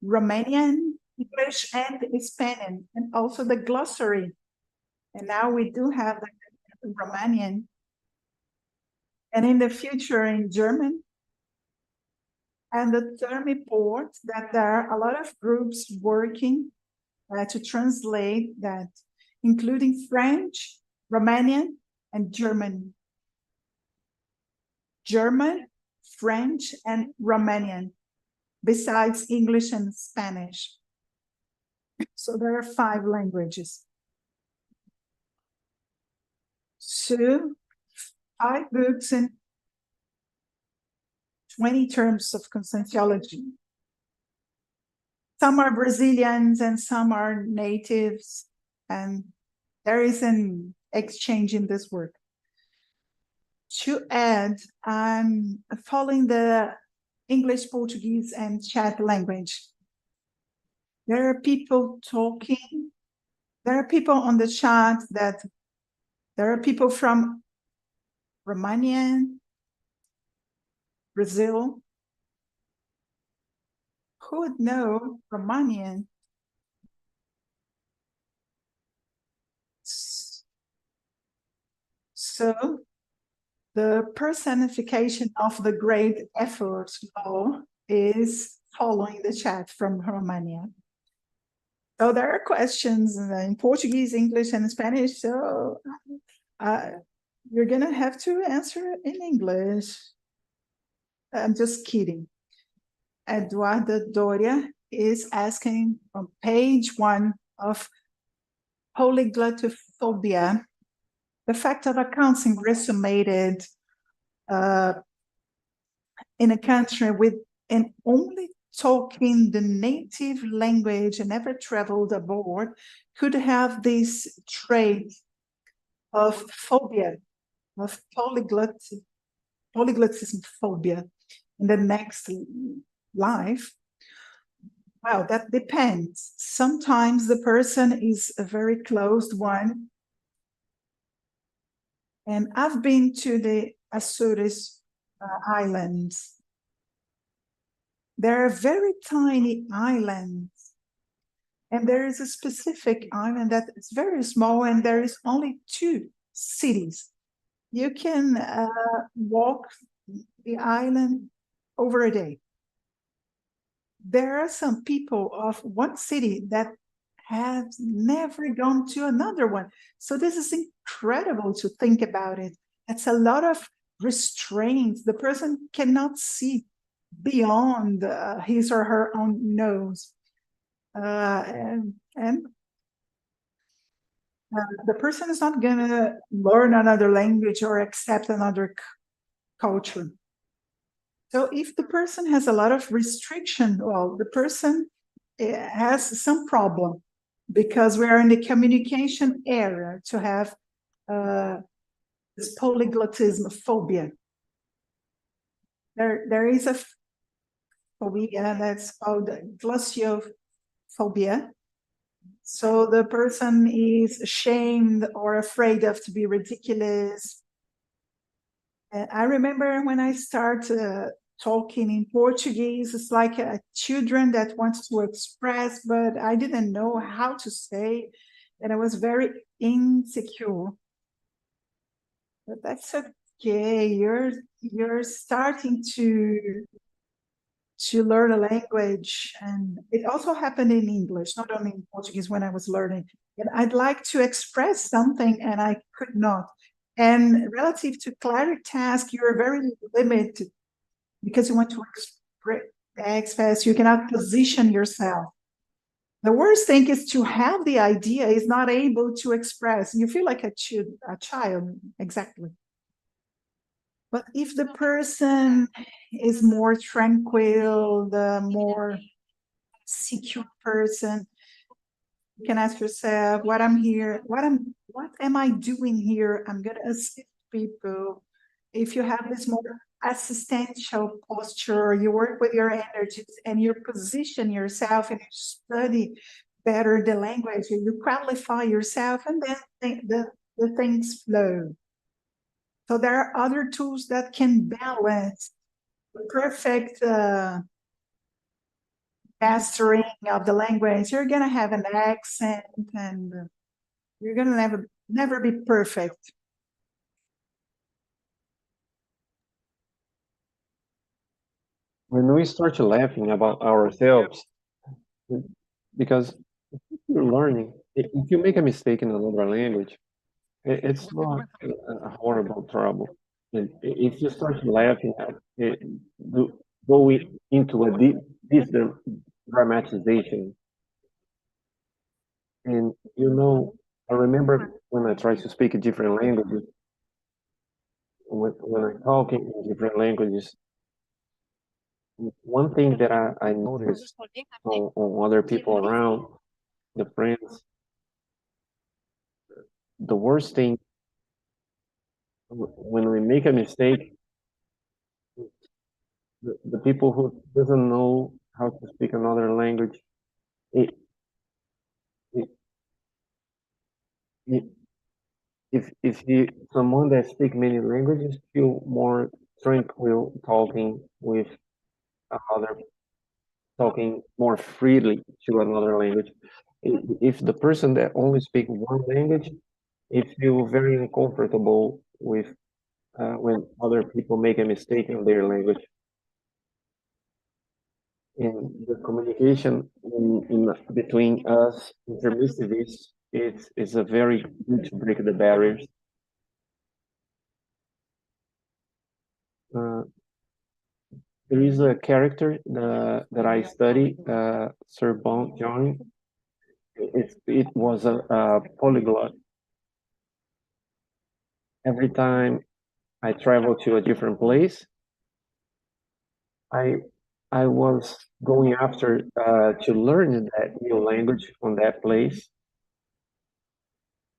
Romanian, English, and Spanish, and also the glossary. And now we do have the Romanian. And in the future in German. And the term report that there are a lot of groups working to translate that, including French, Romanian, and German. German, French, and Romanian, besides English and Spanish. So there are 5 languages. So 5 books and 20 terms of conscientiology. Some are Brazilians and some are natives, and there is an exchange in this work. To add, I'm following the English, Portuguese, and Czech language. There are people talking. There are people on the chat that there are people from Romania, Brazil. Who would know Romanian? So the personification of the great effort law is following the chat from Romania. So there are questions in Portuguese, English, and Spanish. So you're gonna have to answer in English. I'm just kidding. Eduardo Doria is asking on page 1 of polyglotophobia, the fact of accounting resumed in a country with an only talking the native language and never traveled abroad could have this trait of phobia, of polyglottism phobia in the next life. Well, that depends. Sometimes the person is a very closed one. And I've been to the Azores Islands. There are very tiny islands. And there is a specific island that is very small, and there is only 2 cities. You can walk the island over a day. There are some people of one city that have never gone to another one. So this is incredible to think about it. It's a lot of restraints. The person cannot see beyond his or her own nose. And the person is not going to learn another language or accept another culture. So if the person has a lot of restriction, well, the person has some problem, because we are in the communication era to have this polyglottism phobia. There is a phobia that's called glossophobia. So the person is ashamed or afraid of to be ridiculous. And I remember when I started talking in Portuguese, it's like a children that wants to express, but I didn't know how to say, and I was very insecure. But that's okay. You're starting to to learn a language, and it also happened in English, not only in Portuguese when I was learning. And I'd like to express something and I could not. And relative to clarity task, you're very limited because you want to express, you cannot position yourself. The worst thing is to have the idea is not able to express. You feel like a child, exactly. But if the person is more tranquil, the more secure person, you can ask yourself, what am I doing here? I'm gonna assist people. If you have this more assistential posture, you work with your energies and you position yourself and you study better the language, you qualify yourself, and then the things flow. So there are other tools that can balance the perfect mastering of the language. You're going to have an accent and you're going to never be perfect. When we start laughing about ourselves, because you're learning, if you make a mistake in another language, it's not a horrible trouble. And if you start laughing at it, going into a deep dramatization, and I remember when I try to speak different languages, when I talk in different languages, one thing that I noticed on other people around, the friends, the worst thing when we make a mistake, the people who doesn't know how to speak another language, if someone that speaks many languages feel more tranquil talking with another, talking more freely to another language. If the person that only speaks one language, it feel very uncomfortable with when other people make a mistake in their language. In the communication between us intermissivists, it's a very good to break the barriers. There is a character that I study, Sir John. It was a polyglot. Every time I travel to a different place, I was going after to learn that new language on that place.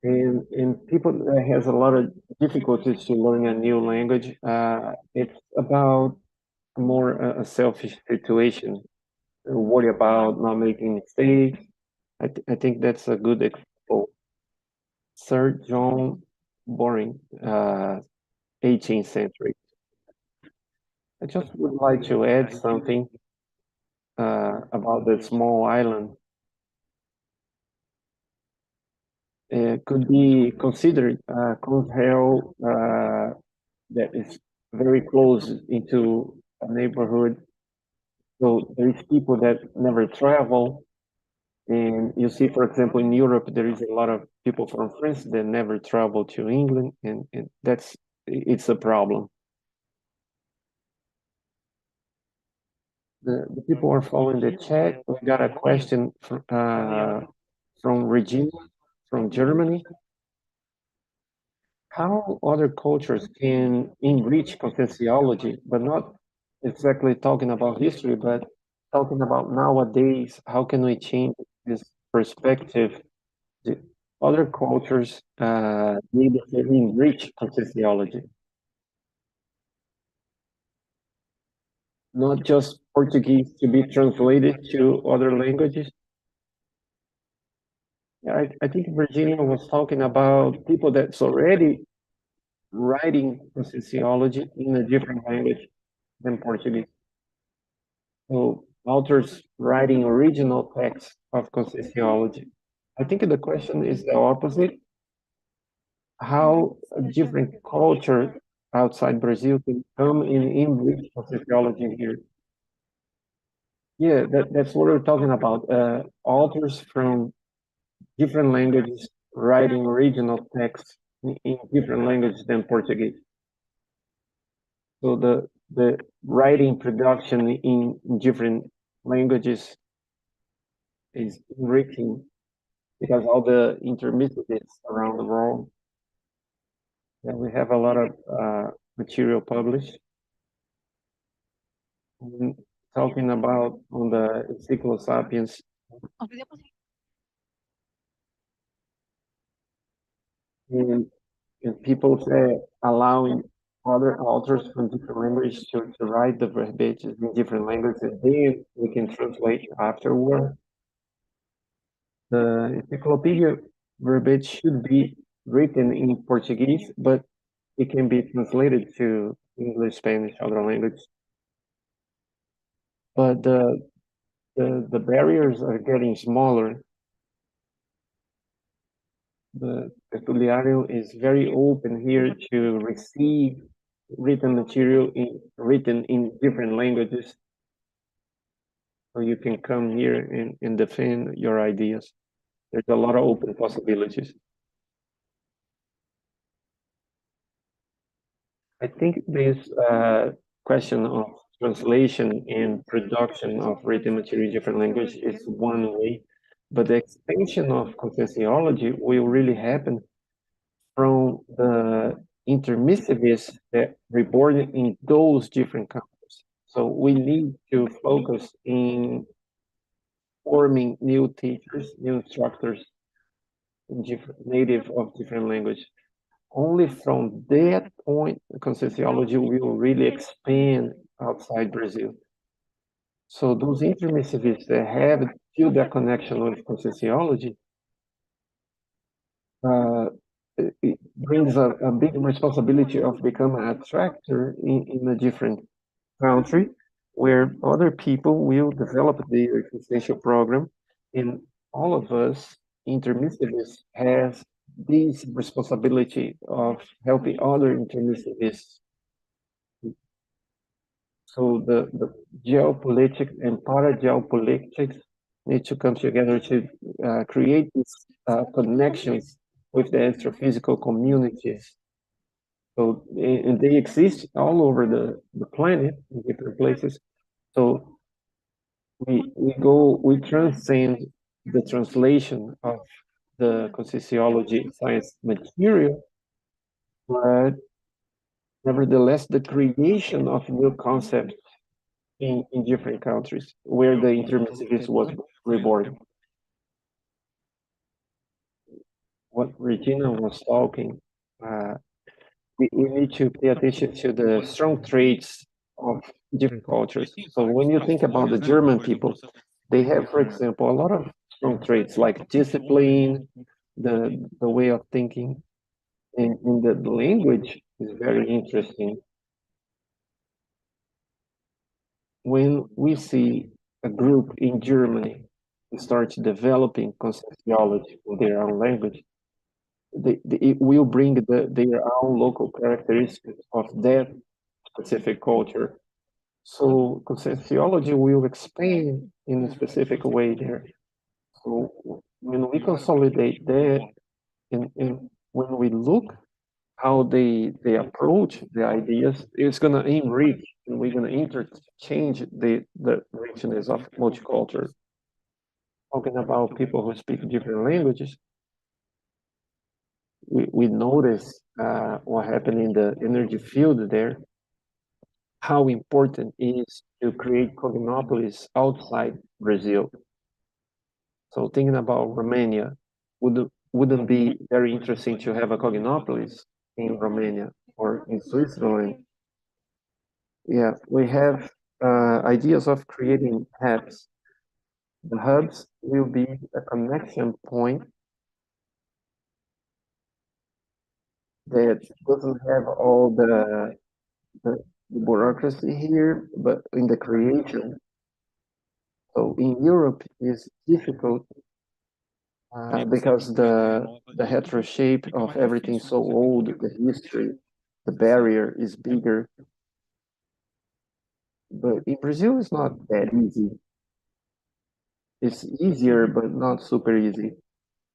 And people that has a lot of difficulties to learn a new language, it's about more a selfish situation, worry about not making mistakes. I think that's a good example. Sir John Boring, 18th century. I just would like to add something about the small island. It could be considered Conscientiological that is very close into a neighborhood. So there's people that never travel. And you see, for example, in Europe, there is a lot of people from France that never travel to England, and it's a problem. The people are following the chat. We got a question from Regina from Germany. How other cultures can enrich conscientiology, but not exactly talking about history, but talking about nowadays, how can we change this perspective? The other cultures need to enrich conscientiology. Not just Portuguese to be translated to other languages. I think Virginia was talking about people that's already writing conscientiology in a different language than Portuguese. So authors writing original texts of conscientiology. I think the question is the opposite. How a different culture outside Brazil can come and enrich conscientiology here. Yeah, that's what we're talking about. Authors from different languages writing original text in different languages than Portuguese. So the writing production in different languages is enriching because all the intermediaries around the world. And we have a lot of material published. And talking about on the Encyclo Sapiens. And people say allowing other authors from different languages to write the verbatim in different languages, and then we can translate afterward. The encyclopedia verbatim should be written in Portuguese, but it can be translated to English, Spanish, other languages. But the barriers are getting smaller. The Tertuliarium is very open here to receive written material written in different languages. So you can come here and defend your ideas. There's a lot of open possibilities. I think this question of translation and production of written material in different languages is one way, but the expansion of conscientiology will really happen from the intermissivists that reborn in those different countries. So we need to focus in forming new teachers, new instructors in native of different language. Only from that point, conscientiology will really expand outside Brazil. So those intermissivists that have still that connection with conscientiology, it brings a big responsibility of becoming an attractor in a different country where other people will develop their existential program, and all of us intermissivists have this responsibility of helping other intermissivists. So the geopolitics and para-geopolitics need to come together to create these connections with the extraphysical communities. So and they exist all over the planet in different places. So we transcend the translation of the conscientiology science material, but nevertheless the creation of new concepts in different countries where the intermissivist was reborn. What Regina was talking, we need to pay attention to the strong traits of different cultures. So when you think about the German people, they have, for example, a lot of strong traits like discipline, the way of thinking, and the language is very interesting. When we see a group in Germany start developing conscientiology in their own language, it will bring their own local characteristics of that specific culture. So conscientiology will expand in a specific way there. So when we consolidate that, and when we look how they approach the ideas, it's going to enrich, and we're going to interchange the richness of multicultural. Talking about people who speak different languages, we notice what happened in the energy field there, how important it is to create cognopolies outside Brazil. So thinking about Romania, wouldn't be very interesting to have a cognopolis in Romania or in Switzerland? Yeah, we have ideas of creating hubs. The hubs will be a connection point that doesn't have all the bureaucracy here, but in the creation. So in Europe is difficult because the hetero shape of everything so old, the history, the barrier is bigger. But in Brazil, it's not that easy. it's easier, but not super easy.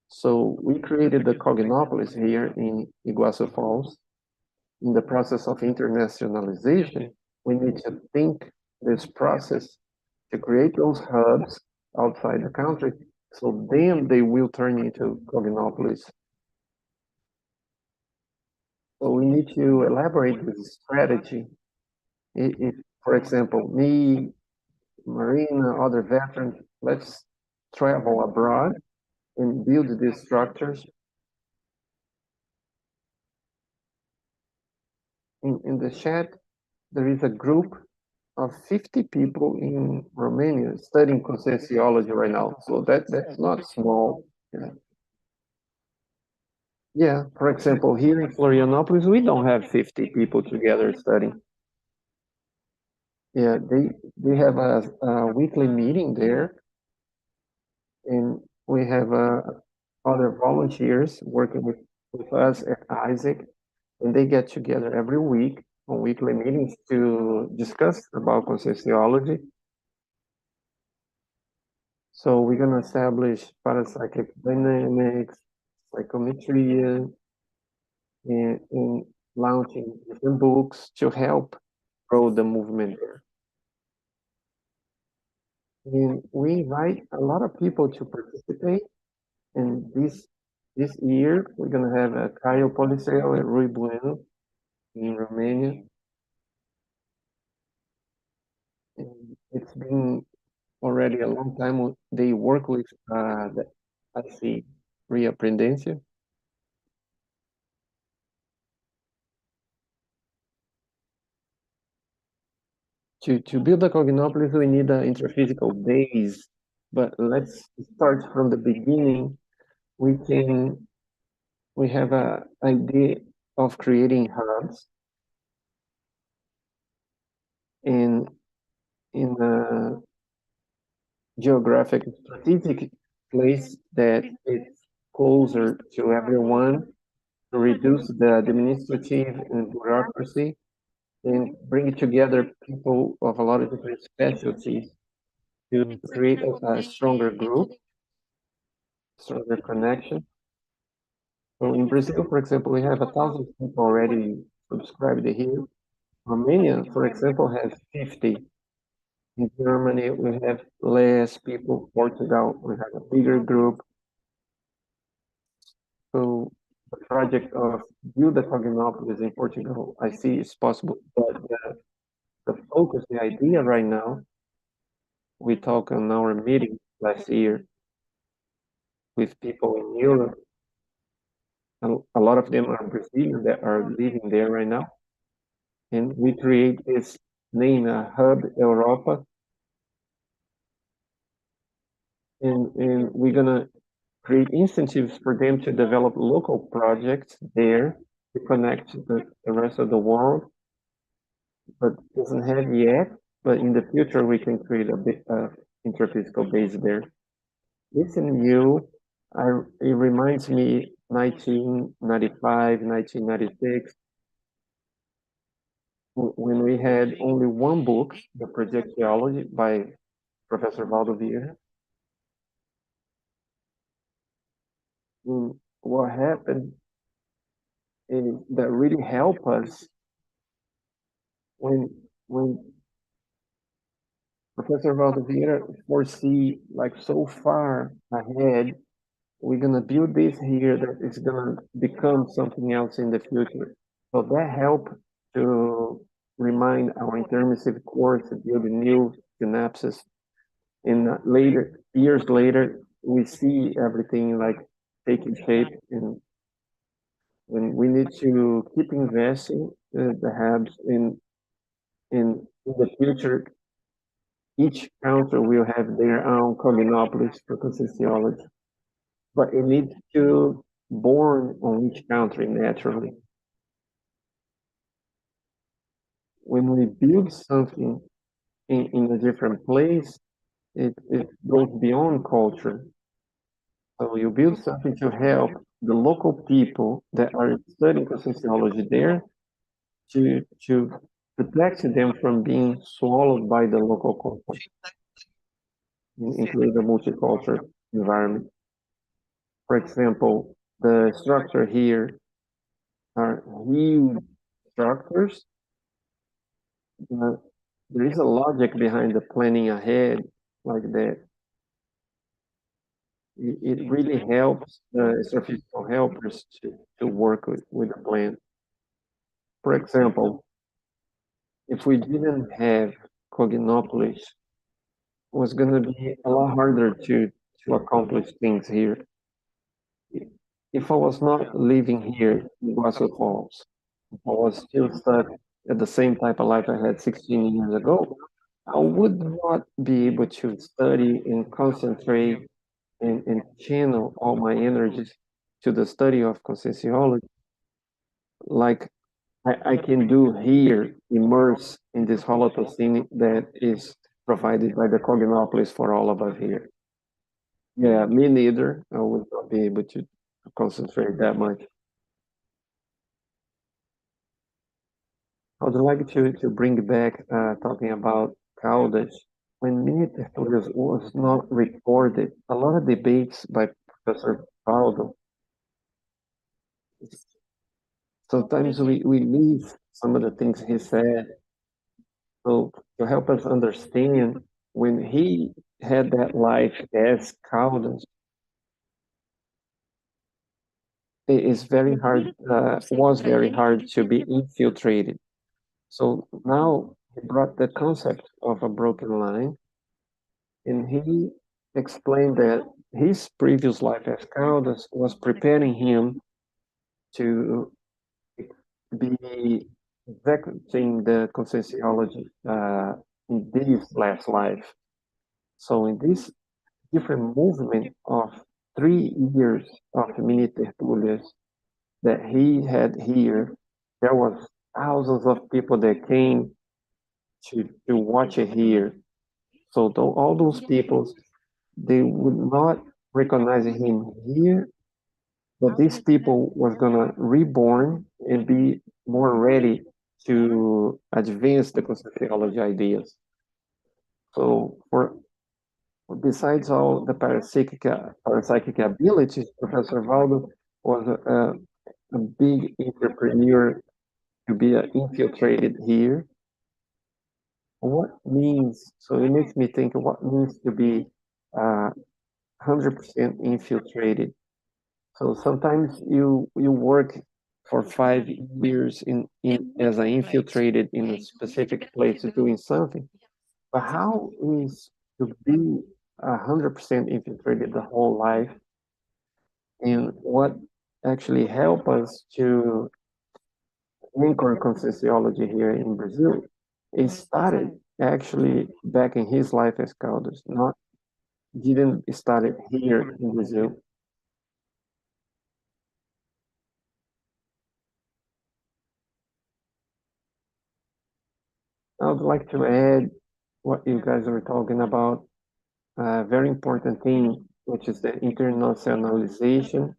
So we created the Cognopolis here in Iguazu Falls. In the process of internationalization, we need to think this process to create those hubs outside the country, so then they will turn into Cognopolis. So we need to elaborate this strategy. If, for example, me, Marina, other veterans, let's travel abroad and build these structures. In the chat, there is a group of 50 people in Romania studying Conscientiology right now. So that's not small. Yeah, for example, here in Florianopolis, we don't have 50 people together studying. Yeah, they have a weekly meeting there, and we have other volunteers working with us at ICCC, and they get together every week on weekly meetings to discuss about Conscientiology. So we're going to establish parapsychic dynamics, psychometry, and launching different books to help grow the movement there. And we invite a lot of people to participate. And this year, we're going to have Caio Policeo and Rui Bueno in Romania. And it's been already a long time. They work with the IC reaprendencia. To build a Cognopolis, we need an intraphysical base, but let's start from the beginning. We have an idea of creating hubs in a geographic strategic place that is closer to everyone, to reduce the administrative and bureaucracy, and bring together people of a lot of different specialties to create a stronger group, stronger connection. So in Brazil, for example, we have 1,000 people already subscribed here. Romania, for example, has 50. In Germany, we have less people. Portugal, we have a bigger group. So the project of build the Cognopolis in Portugal, I see is possible, but the focus, the idea right now, we talked on our meeting last year with people in Europe. A lot of them are Brazilians that are living there right now. And we create this name, Hub Europa. And we're gonna create incentives for them to develop local projects there to connect the rest of the world, but doesn't have yet. But in the future, we can create a bit of intraphysical base there. Listen, it reminds me 1995, 1996, when we had only one book, The Projectiology by Professor Valdo Vieira. What happened is that really helped us when Professor Valdo Vieira foresee like so far ahead, we're gonna build this here that is gonna become something else in the future. So that helped to remind our intermissive course to build new synapses. And years later, we see everything like taking shape, and when we need to keep investing the hubs in the future. Each country will have their own Cognopolis for Conscientiology, but it needs to born on each country naturally. When we build something in a different place, it goes beyond culture. So you build something to help the local people that are studying Conscientiology there to protect them from being swallowed by the local culture. include the multicultural environment. For example, the structure here are huge structures. There is a logic behind the planning ahead like that. It really helps the extraphysical helpers to work with the plan. For example, if we didn't have Cognopolis, it was going to be a lot harder to accomplish things here. If I was not living here in Guaso Falls, if I was still stuck at the same type of life I had 16 years ago, I would not be able to study and concentrate and channel all my energies to the study of conscientiology like I can do here, immerse in this holocene that is provided by the Cognopolis for all of us here. Yeah, me neither. I would not be able to concentrate that much. I would like to bring back talking about Caldas. When Mini Tertulias was not recorded, a lot of debates by Professor Valdo. Sometimes we miss some of the things he said. So to help us understand, when he had that life as Caldas, it is very hard, was very hard to be infiltrated. So now he brought the concept of a broken line, and he explained that his previous life as Caldas was preparing him to be executing the conscientiology in this last life. So in this different movement of 3 years of mini tertulias that he had here, there was thousands of people that came to watch it here. So all those people, they would not recognize him here, but these people was gonna reborn and be more ready to advance the conscientiology ideas. So besides all the parapsychic abilities, Professor Valdo was a big entrepreneur to be infiltrated here. What means, so it makes me think of what means to be 100% infiltrated. So sometimes you work for 5 years as an infiltrated in a specific place doing something, but how is to be 100% infiltrated the whole life, and what actually help us to anchor conscientiology here in Brazil? It started actually back in his life as Caldas, didn't start it here in Brazil. I would like to add what you guys were talking about, a very important thing, which is the internationalization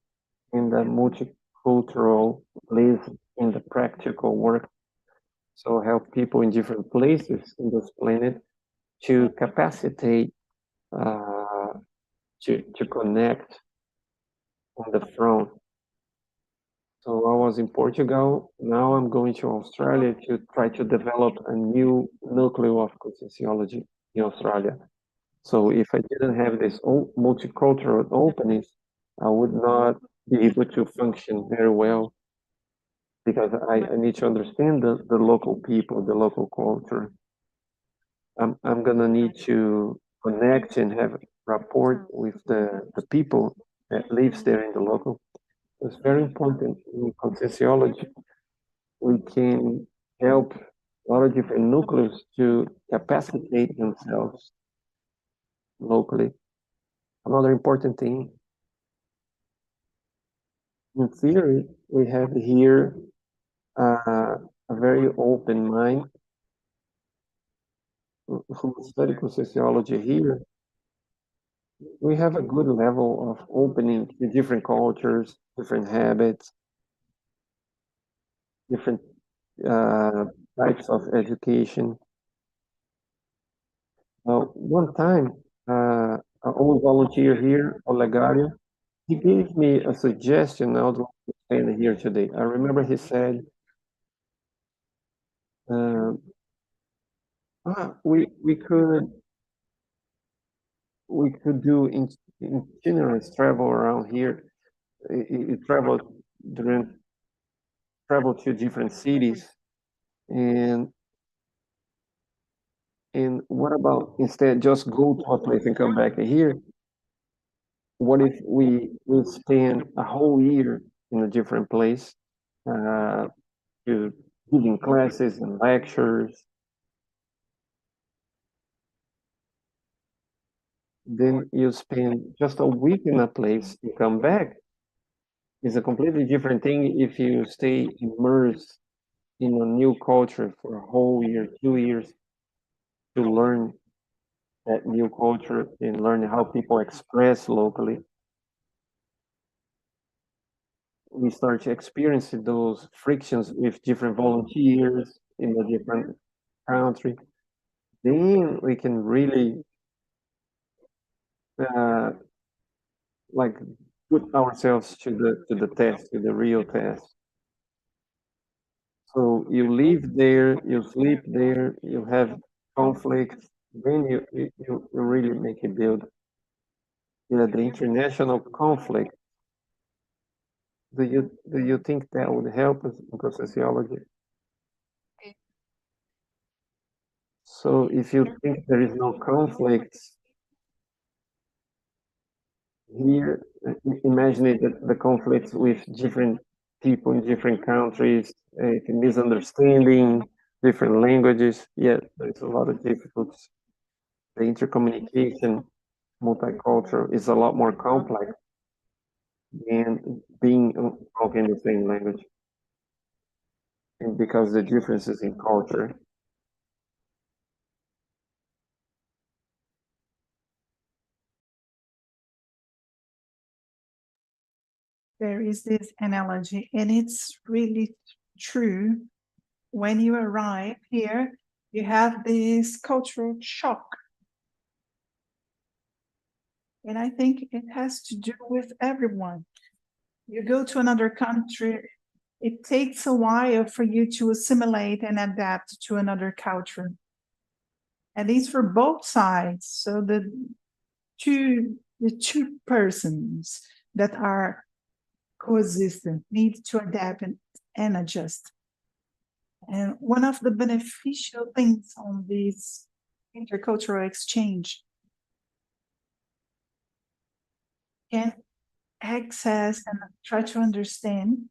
and the multiculturalism in the practical work. So help people in different places in this planet to capacitate to connect on the front. So I was in Portugal. Now I'm going to Australia to try to develop a new nucleo of conscientiology in Australia. So if I didn't have this multicultural openings, I would not be able to function very well, because I need to understand the local people, the local culture. I'm gonna need to connect and have rapport with the people that lives there in the local. It's very important in conscientiology. We can help a lot of different nucleus to capacitate themselves locally. Another important thing, in theory, we have here a very open mind. Who study conscientiology here, we have a good level of opening to different cultures, different habits, different types of education. One time, our own volunteer here, Olegario, he gave me a suggestion. I would like to stand here today. I remember he said, we could do itinerant travel around here. You travel to different cities, and what about instead just go to a place and come back here? What if we spend a whole year in a different place, to giving classes and lectures? Then you spend just a week in a place, you come back. It's a completely different thing if you stay immersed in a new culture for a whole year, 2 years, to learn that new culture and learn how people express locally. We start to experience those frictions with different volunteers in a different country. Then we can really like put ourselves to the test, to the real test. So you live there, you sleep there, you have conflicts, then you really make it build. The international conflict. Do you think that would help us in conscientiology? So if you think there is no conflict here, imagine it, the conflicts with different people in different countries, misunderstanding, different languages. Yeah, there's a lot of difficulties. The intercommunication, multicultural, is a lot more complex than being talking the same language. And because the differences in culture. There is this analogy, and it's really true. When you arrive here, you have this cultural shock. And I think it has to do with everyone. You go to another country, it takes a while for you to assimilate and adapt to another culture. And these for both sides. So the two persons that are coexistent need to adapt and adjust. And one of the beneficial things on this intercultural exchange can access and try to understand.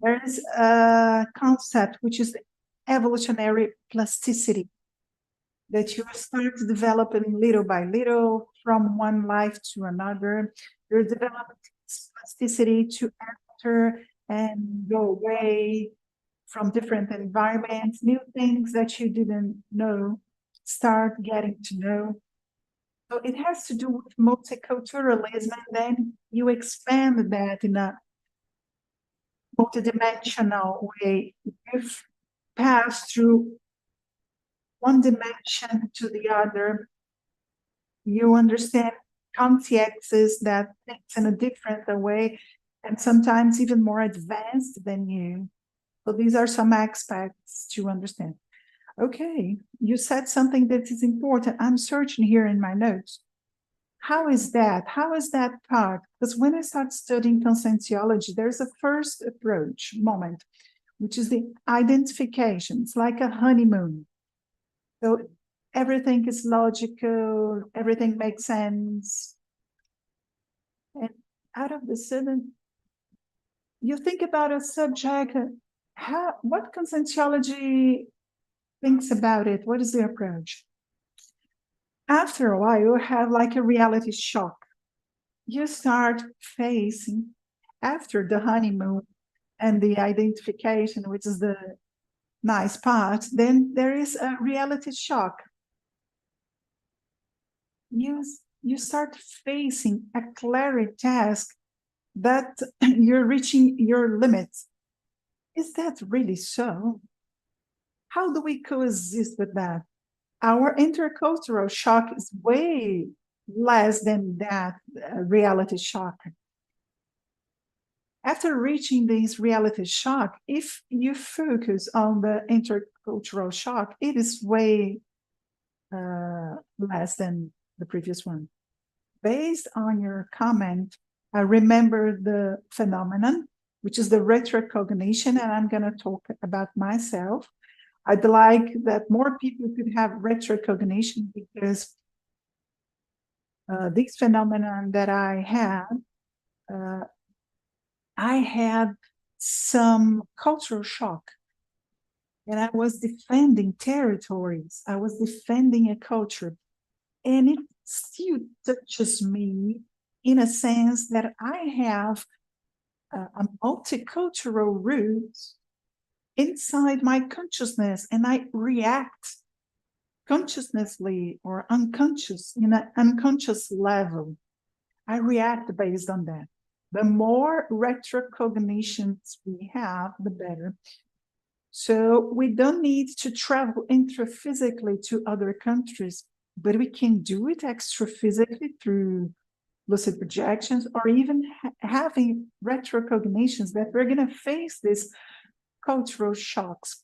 There is a concept which is evolutionary plasticity, that you start developing little by little from one life to another. You're developing plasticity to enter and go away from different environments, new things that you didn't know, start getting to know. So it has to do with multiculturalism, and then you expand that in a multidimensional way. You pass through one dimension to the other. You understand consciences that thinks in a different way, and sometimes even more advanced than you. So these are some aspects to understand. Okay, you said something that is important. I'm searching here in my notes. How is that? How is that part? Because when I start studying conscientiology, there's a first approach moment, which is the identification. It's like a honeymoon. So everything is logical, everything makes sense. And out of the sudden, you think about a subject, what conscientiology thinks about it? What is the approach? After a while, you have like a reality shock. You start facing, after the honeymoon and the identification, which is the nice part, then there is a reality shock. You start facing a clarity task that you're reaching your limits. Is that really so? How do we coexist with that? Our intercultural shock is way less than that reality shock. After reaching this reality shock, if you focus on the intercultural shock, it is way less than the previous one. Based on your comment, I remember the phenomenon, which is the retrocognition, and I'm going to talk about myself. I'd like that more people could have retrocognition because this phenomenon that I had some cultural shock. And I was defending territories. I was defending a culture. And it still touches me in a sense that I have a multicultural root inside my consciousness, and I react consciously or unconscious in an unconscious level. I react based on that. The more retrocognitions we have, the better. So we don't need to travel intraphysically to other countries, but we can do it extraphysically through lucid projections, or even having retrocognitions that we're going to face these cultural shocks.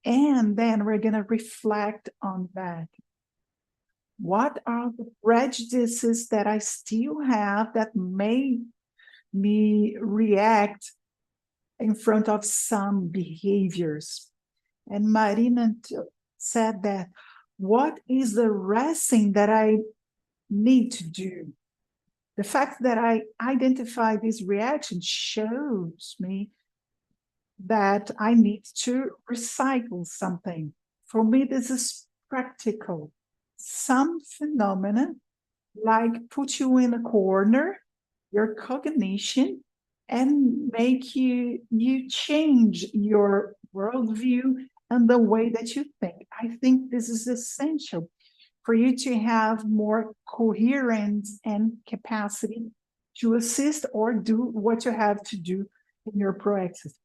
And then we're going to reflect on that. What are the prejudices that I still have that made me react in front of some behaviors? And Marina said that, what is the resting that I need to do? The fact that I identify this reaction shows me that I need to recycle something. For me, this is practical. Some phenomena, like put you in a corner, your cognition, and make you change your worldview and the way that you think. I think this is essential for you to have more coherence and capacity to assist or do what you have to do in your praxis.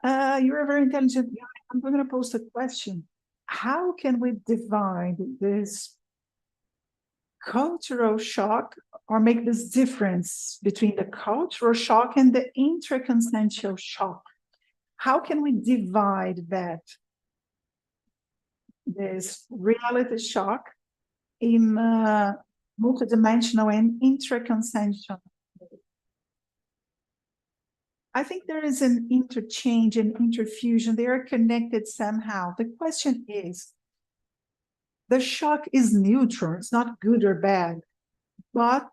You're a very intelligent guy. I'm going to post a question. How can we divide this cultural shock, or make this difference between the cultural shock and the intraconsciential shock? How can we divide that, this reality shock, in multidimensional and intraconsciential? I think there is an interchange and interfusion. They are connected somehow. The question is, the shock is neutral. It's not good or bad. But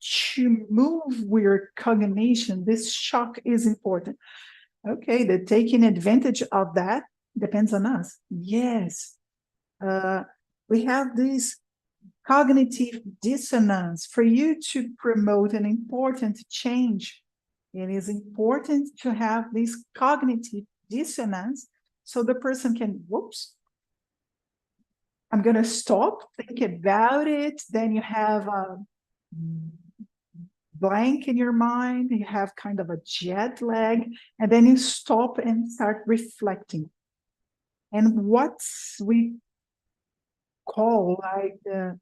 to move with cognition, this shock is important. Okay, the taking advantage of that depends on us. Yes. We have this cognitive dissonance. For you to promote an important change, it is important to have this cognitive dissonance so the person can, whoops, I'm going to stop, think about it. Then you have a blank in your mind, you have kind of a jet lag, and then you stop and start reflecting. And what we call like the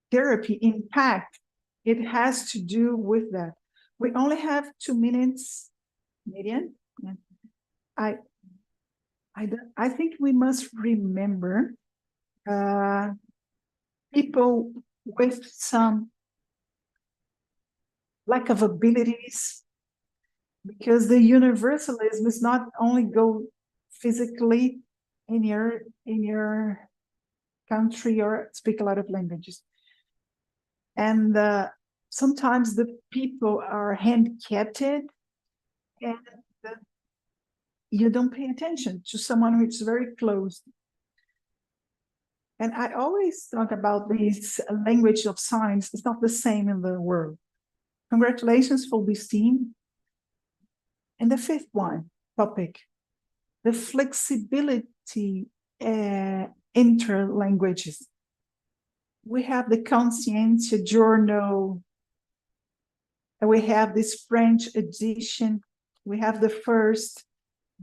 therapy impact, it has to do with that. We only have 2 minutes, Lilian. I think we must remember people with some lack of abilities, because the universalism is not only go physically in your country or speak a lot of languages. And sometimes the people are handicapped, and you don't pay attention to someone who's very close. And I always talk about this language of signs. It's not the same in the world. Congratulations for this team. And the fifth topic, the flexibility interlanguages. We have the Conscientia journal, and we have this French edition. We have the first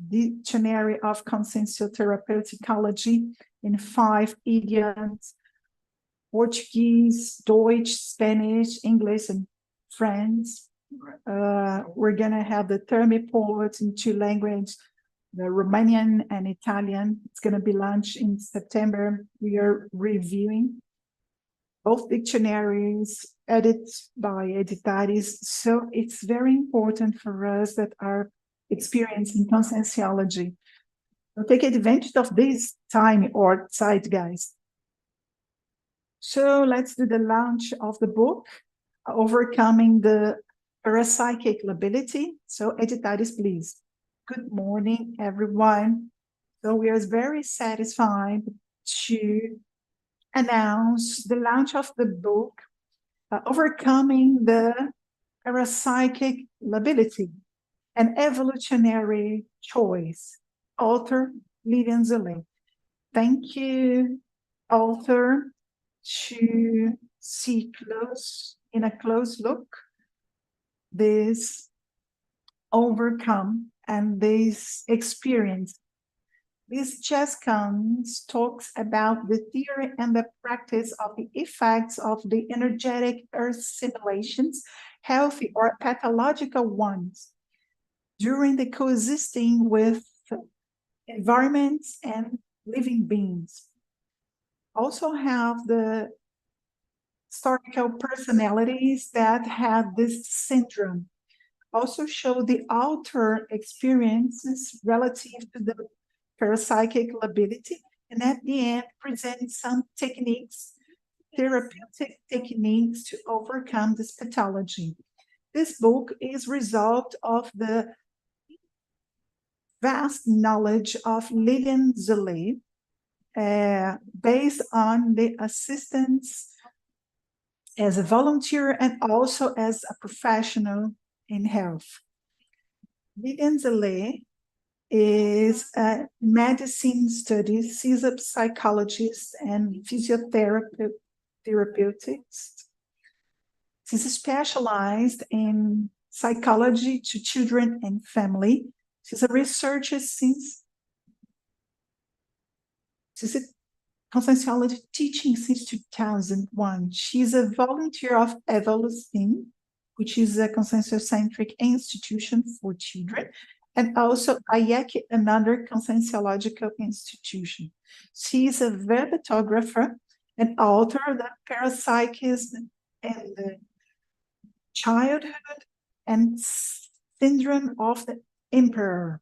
Dictionary of Conscientiotherapeuticology in 5 idioms: Portuguese, Deutsch, Spanish, English, and French. We're going to have the Thermiport in 2 languages, the Romanian and Italian. It's going to be launched in September. We are reviewing both dictionaries edited by Editaris. So it's very important for us that are experienced in conscientiology to take advantage of this time or zeitgeist. So let's do the launch of the book, Overcoming the Parapsychic Lability. So Editaris, please. Good morning, everyone. So we are very satisfied to announce the launch of the book, Overcoming the Parapsychic Lability, an Evolutionary Choice, author Lilian Zolet. Thank you, author, to see in a close look this overcome and this experience. This gescons talks about the theory and the practice of the effects of the energetic earth simulations, healthy or pathological ones, during the coexisting with environments and living beings. Also have the historical personalities that had this syndrome. Also show the outer experiences relative to the parapsychic lability, and at the end present some techniques, therapeutic techniques to overcome this pathology. This book is result of the vast knowledge of Lilian Zolet, based on the assistance as a volunteer and also as a professional in health. Lilian Zolet is a medicine studies, she's a psychologist and physiotherapeutist. She's specialized in psychology to children and family. She's a researcher since she's a Conscientiology teaching since 2001. She's a volunteer of Evolutionary, which is a Conscientiocentric Institution for children, and also CEAEC, another Conscientiological institution. She is a verbetographer and author of the Parapsychism and the Childhood and Syndrome of the Emperor.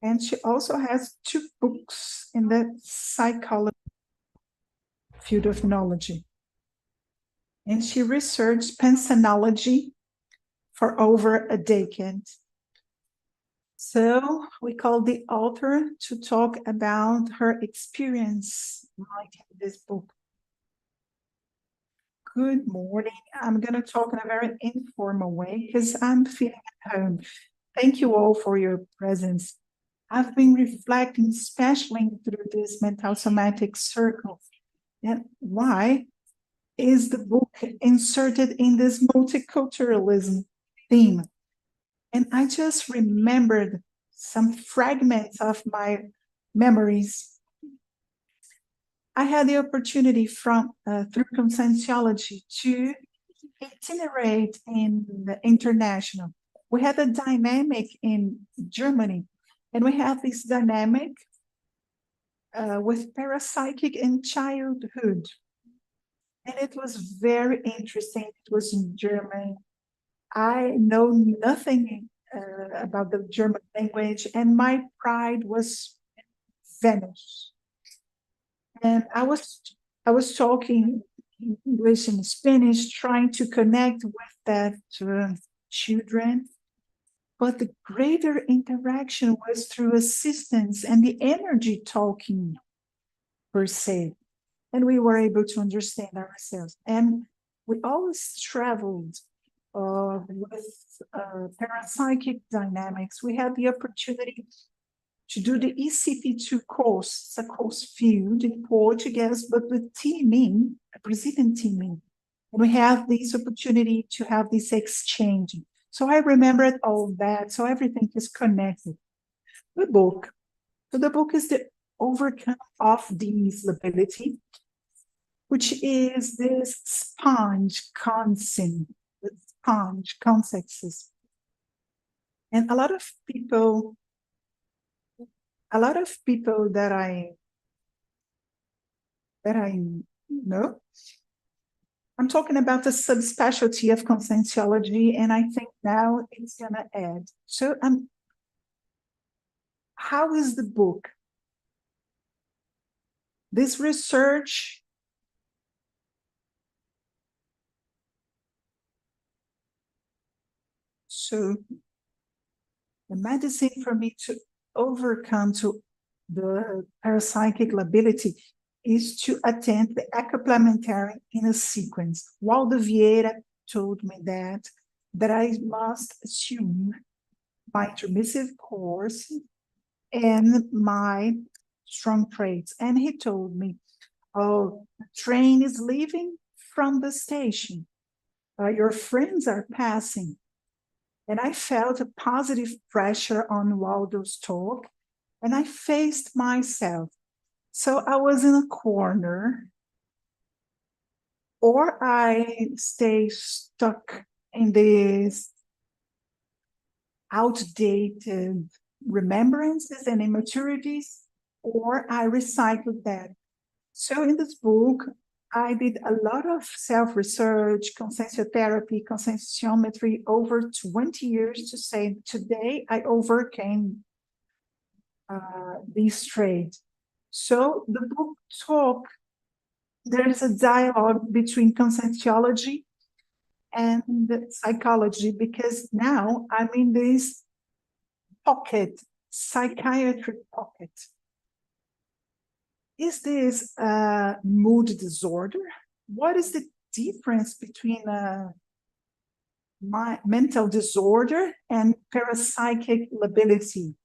And she also has 2 books in the psychology field of knowledge. And she researched pensionology for over a decade. So we called the author to talk about her experience writing this book. Good morning. I'm going to talk in a very informal way because I'm feeling at home. Thank you all for your presence. I've been reflecting, especially through this Mentalsomatic Circle, and why is the book inserted in this multiculturalism theme? And I just remembered some fragments of my memories. I had the opportunity through Conscientiology to itinerate in the international. We had a dynamic in Germany, and we have this dynamic with parapsychic and childhood. And it was very interesting. It was in German. I know nothing about the German language, and my pride was vanished. And I was talking English and Spanish, trying to connect with that children. But the greater interaction was through assistance and the energy talking per se. And we were able to understand ourselves. And we always traveled with parapsychic dynamics. We had the opportunity to do the ECP2 course. It's a course field in Portuguese, but with teaming, a Brazilian teaming. And we have this opportunity to have this exchange. So I remembered all that. So everything is connected. The book. So the book is the overcome of this lability, which is this sponge concept, the sponge concepts. And a lot of people that I know, I'm talking about the subspecialty of conscientiology, and I think now it's gonna add. So how is the book? This research so the medicine for me to overcome to the parapsychic lability is to attend the ecoplamentarian in a sequence. Waldo Vieira told me that I must assume my intermissive course and my strong traits. And he told me, oh, the train is leaving from the station. Your friends are passing. And I felt a positive pressure on Waldo's talk, and I faced myself. So I was in a corner, or I stay stuck in this outdated remembrances and immaturities, or I recycled that. So in this book, I did a lot of self-research, conscientiotherapy, conscientiometry over 20 years to say, today I overcame these traits. So the book there is a dialogue between conscientiology and psychology, because now I'm in this psychiatric pocket. Is this a mood disorder? What is the difference between my mental disorder and parapsychic lability?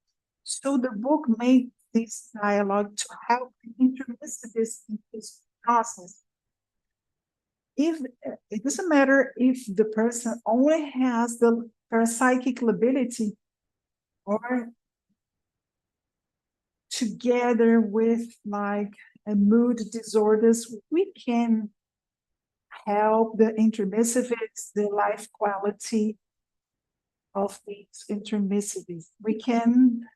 So the book made this dialogue to help intermissive this process. If it doesn't matter if the person only has the parapsychic lability or together with like a mood disorders, we can help the intermissivists, the life quality of these intermissivists. We can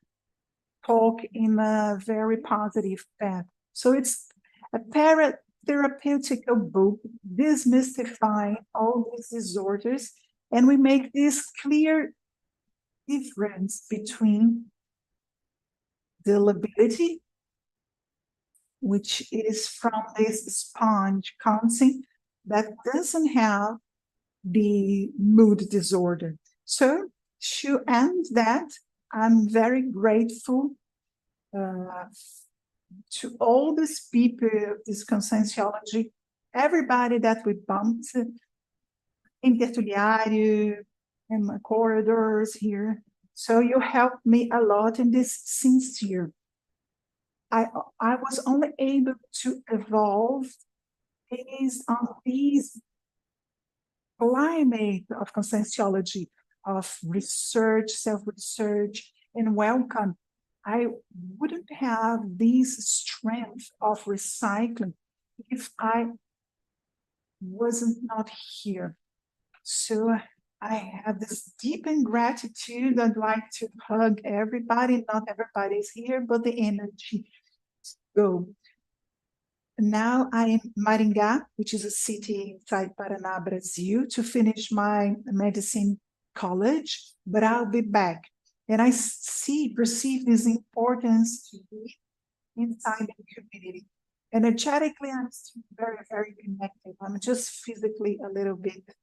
talk in a very positive path. So it's a therapeutical book demystifying all these disorders, and we make this clear difference between the lability, which is from this sponge concept that doesn't have the mood disorder. So to end that, I'm very grateful to all these people, this conscientiology, everybody that we bumped in Tertuliarium and my corridors here. So you helped me a lot in this sincere. I was only able to evolve based on these climate of conscientiology, of research, self-research, and welcome. I wouldn't have this strength of recycling if I wasn't not here. So I have this deep gratitude. I'd like to hug everybody. Not everybody's here, but the energy go. Now I'm in Maringá, which is a city inside Paraná, Brazil, to finish my medicine college, but I'll be back. And I perceive this importance to be inside the community. Energetically, I'm still very, very connected. I'm just physically a little bit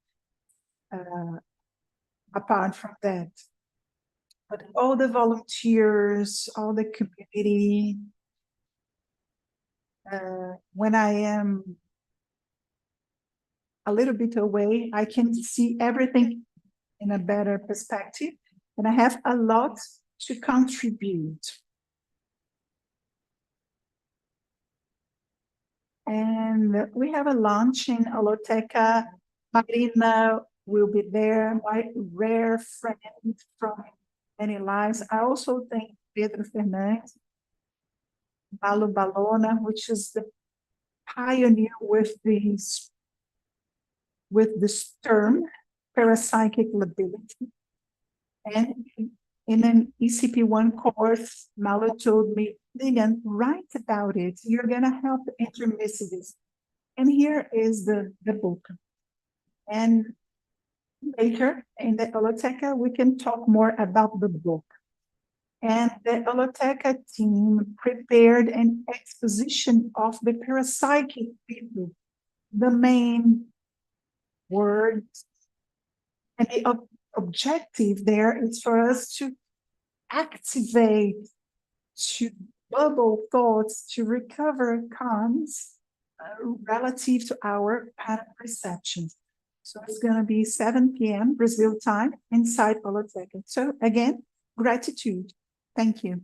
apart from that. But all the volunteers, all the community, when I am a little bit away, I can see everything in a better perspective, and I have a lot to contribute. And we have a lunch in Holoteca Marina will be there, my rare friend from many lives. I also thank Pedro Fernandes, Balo Balona, which is the pioneer with this term, parapsychic lability. And in an ECP1 course, Malo told me, Lilian, write about it. You're going to help intermissivist. And here is the book. And later in the Holoteca, we can talk more about the book. And the Holoteca team prepared an exposition of the parapsychic people, the main words. And the objective there is for us to activate, to bubble thoughts, to recover cons relative to our pattern perceptions. So it's going to be 7 p.m. Brazil time inside Holoteca. So again, gratitude. Thank you.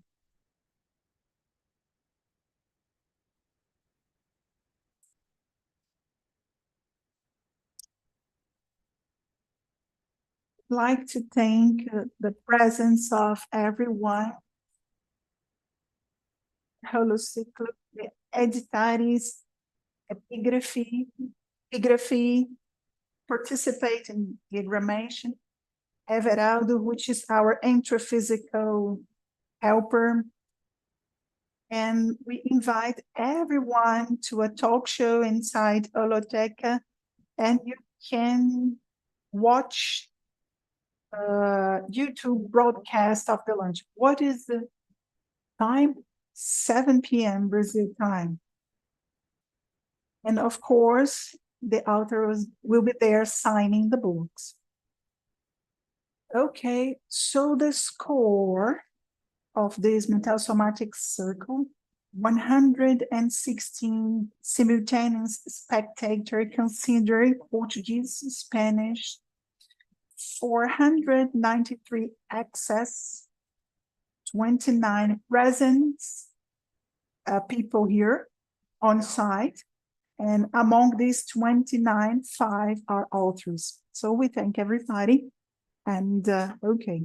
I'd like to thank the presence of everyone. Holociclo, the editares, epigraphy, participate in the reeducation. Everaldo, which is our extraphysical helper. And we invite everyone to a talk show inside Holoteca, and you can watch YouTube broadcast of the lunch. What is the time? 7 p.m. Brazil time. And of course, the authors will be there signing the books. Okay, so the score of this Mentalsomatic Circle, 116 simultaneous spectators considering Portuguese, Spanish, 493 access, 29 presence people here on site, and among these 29, 5 are authors. So we thank everybody, and okay.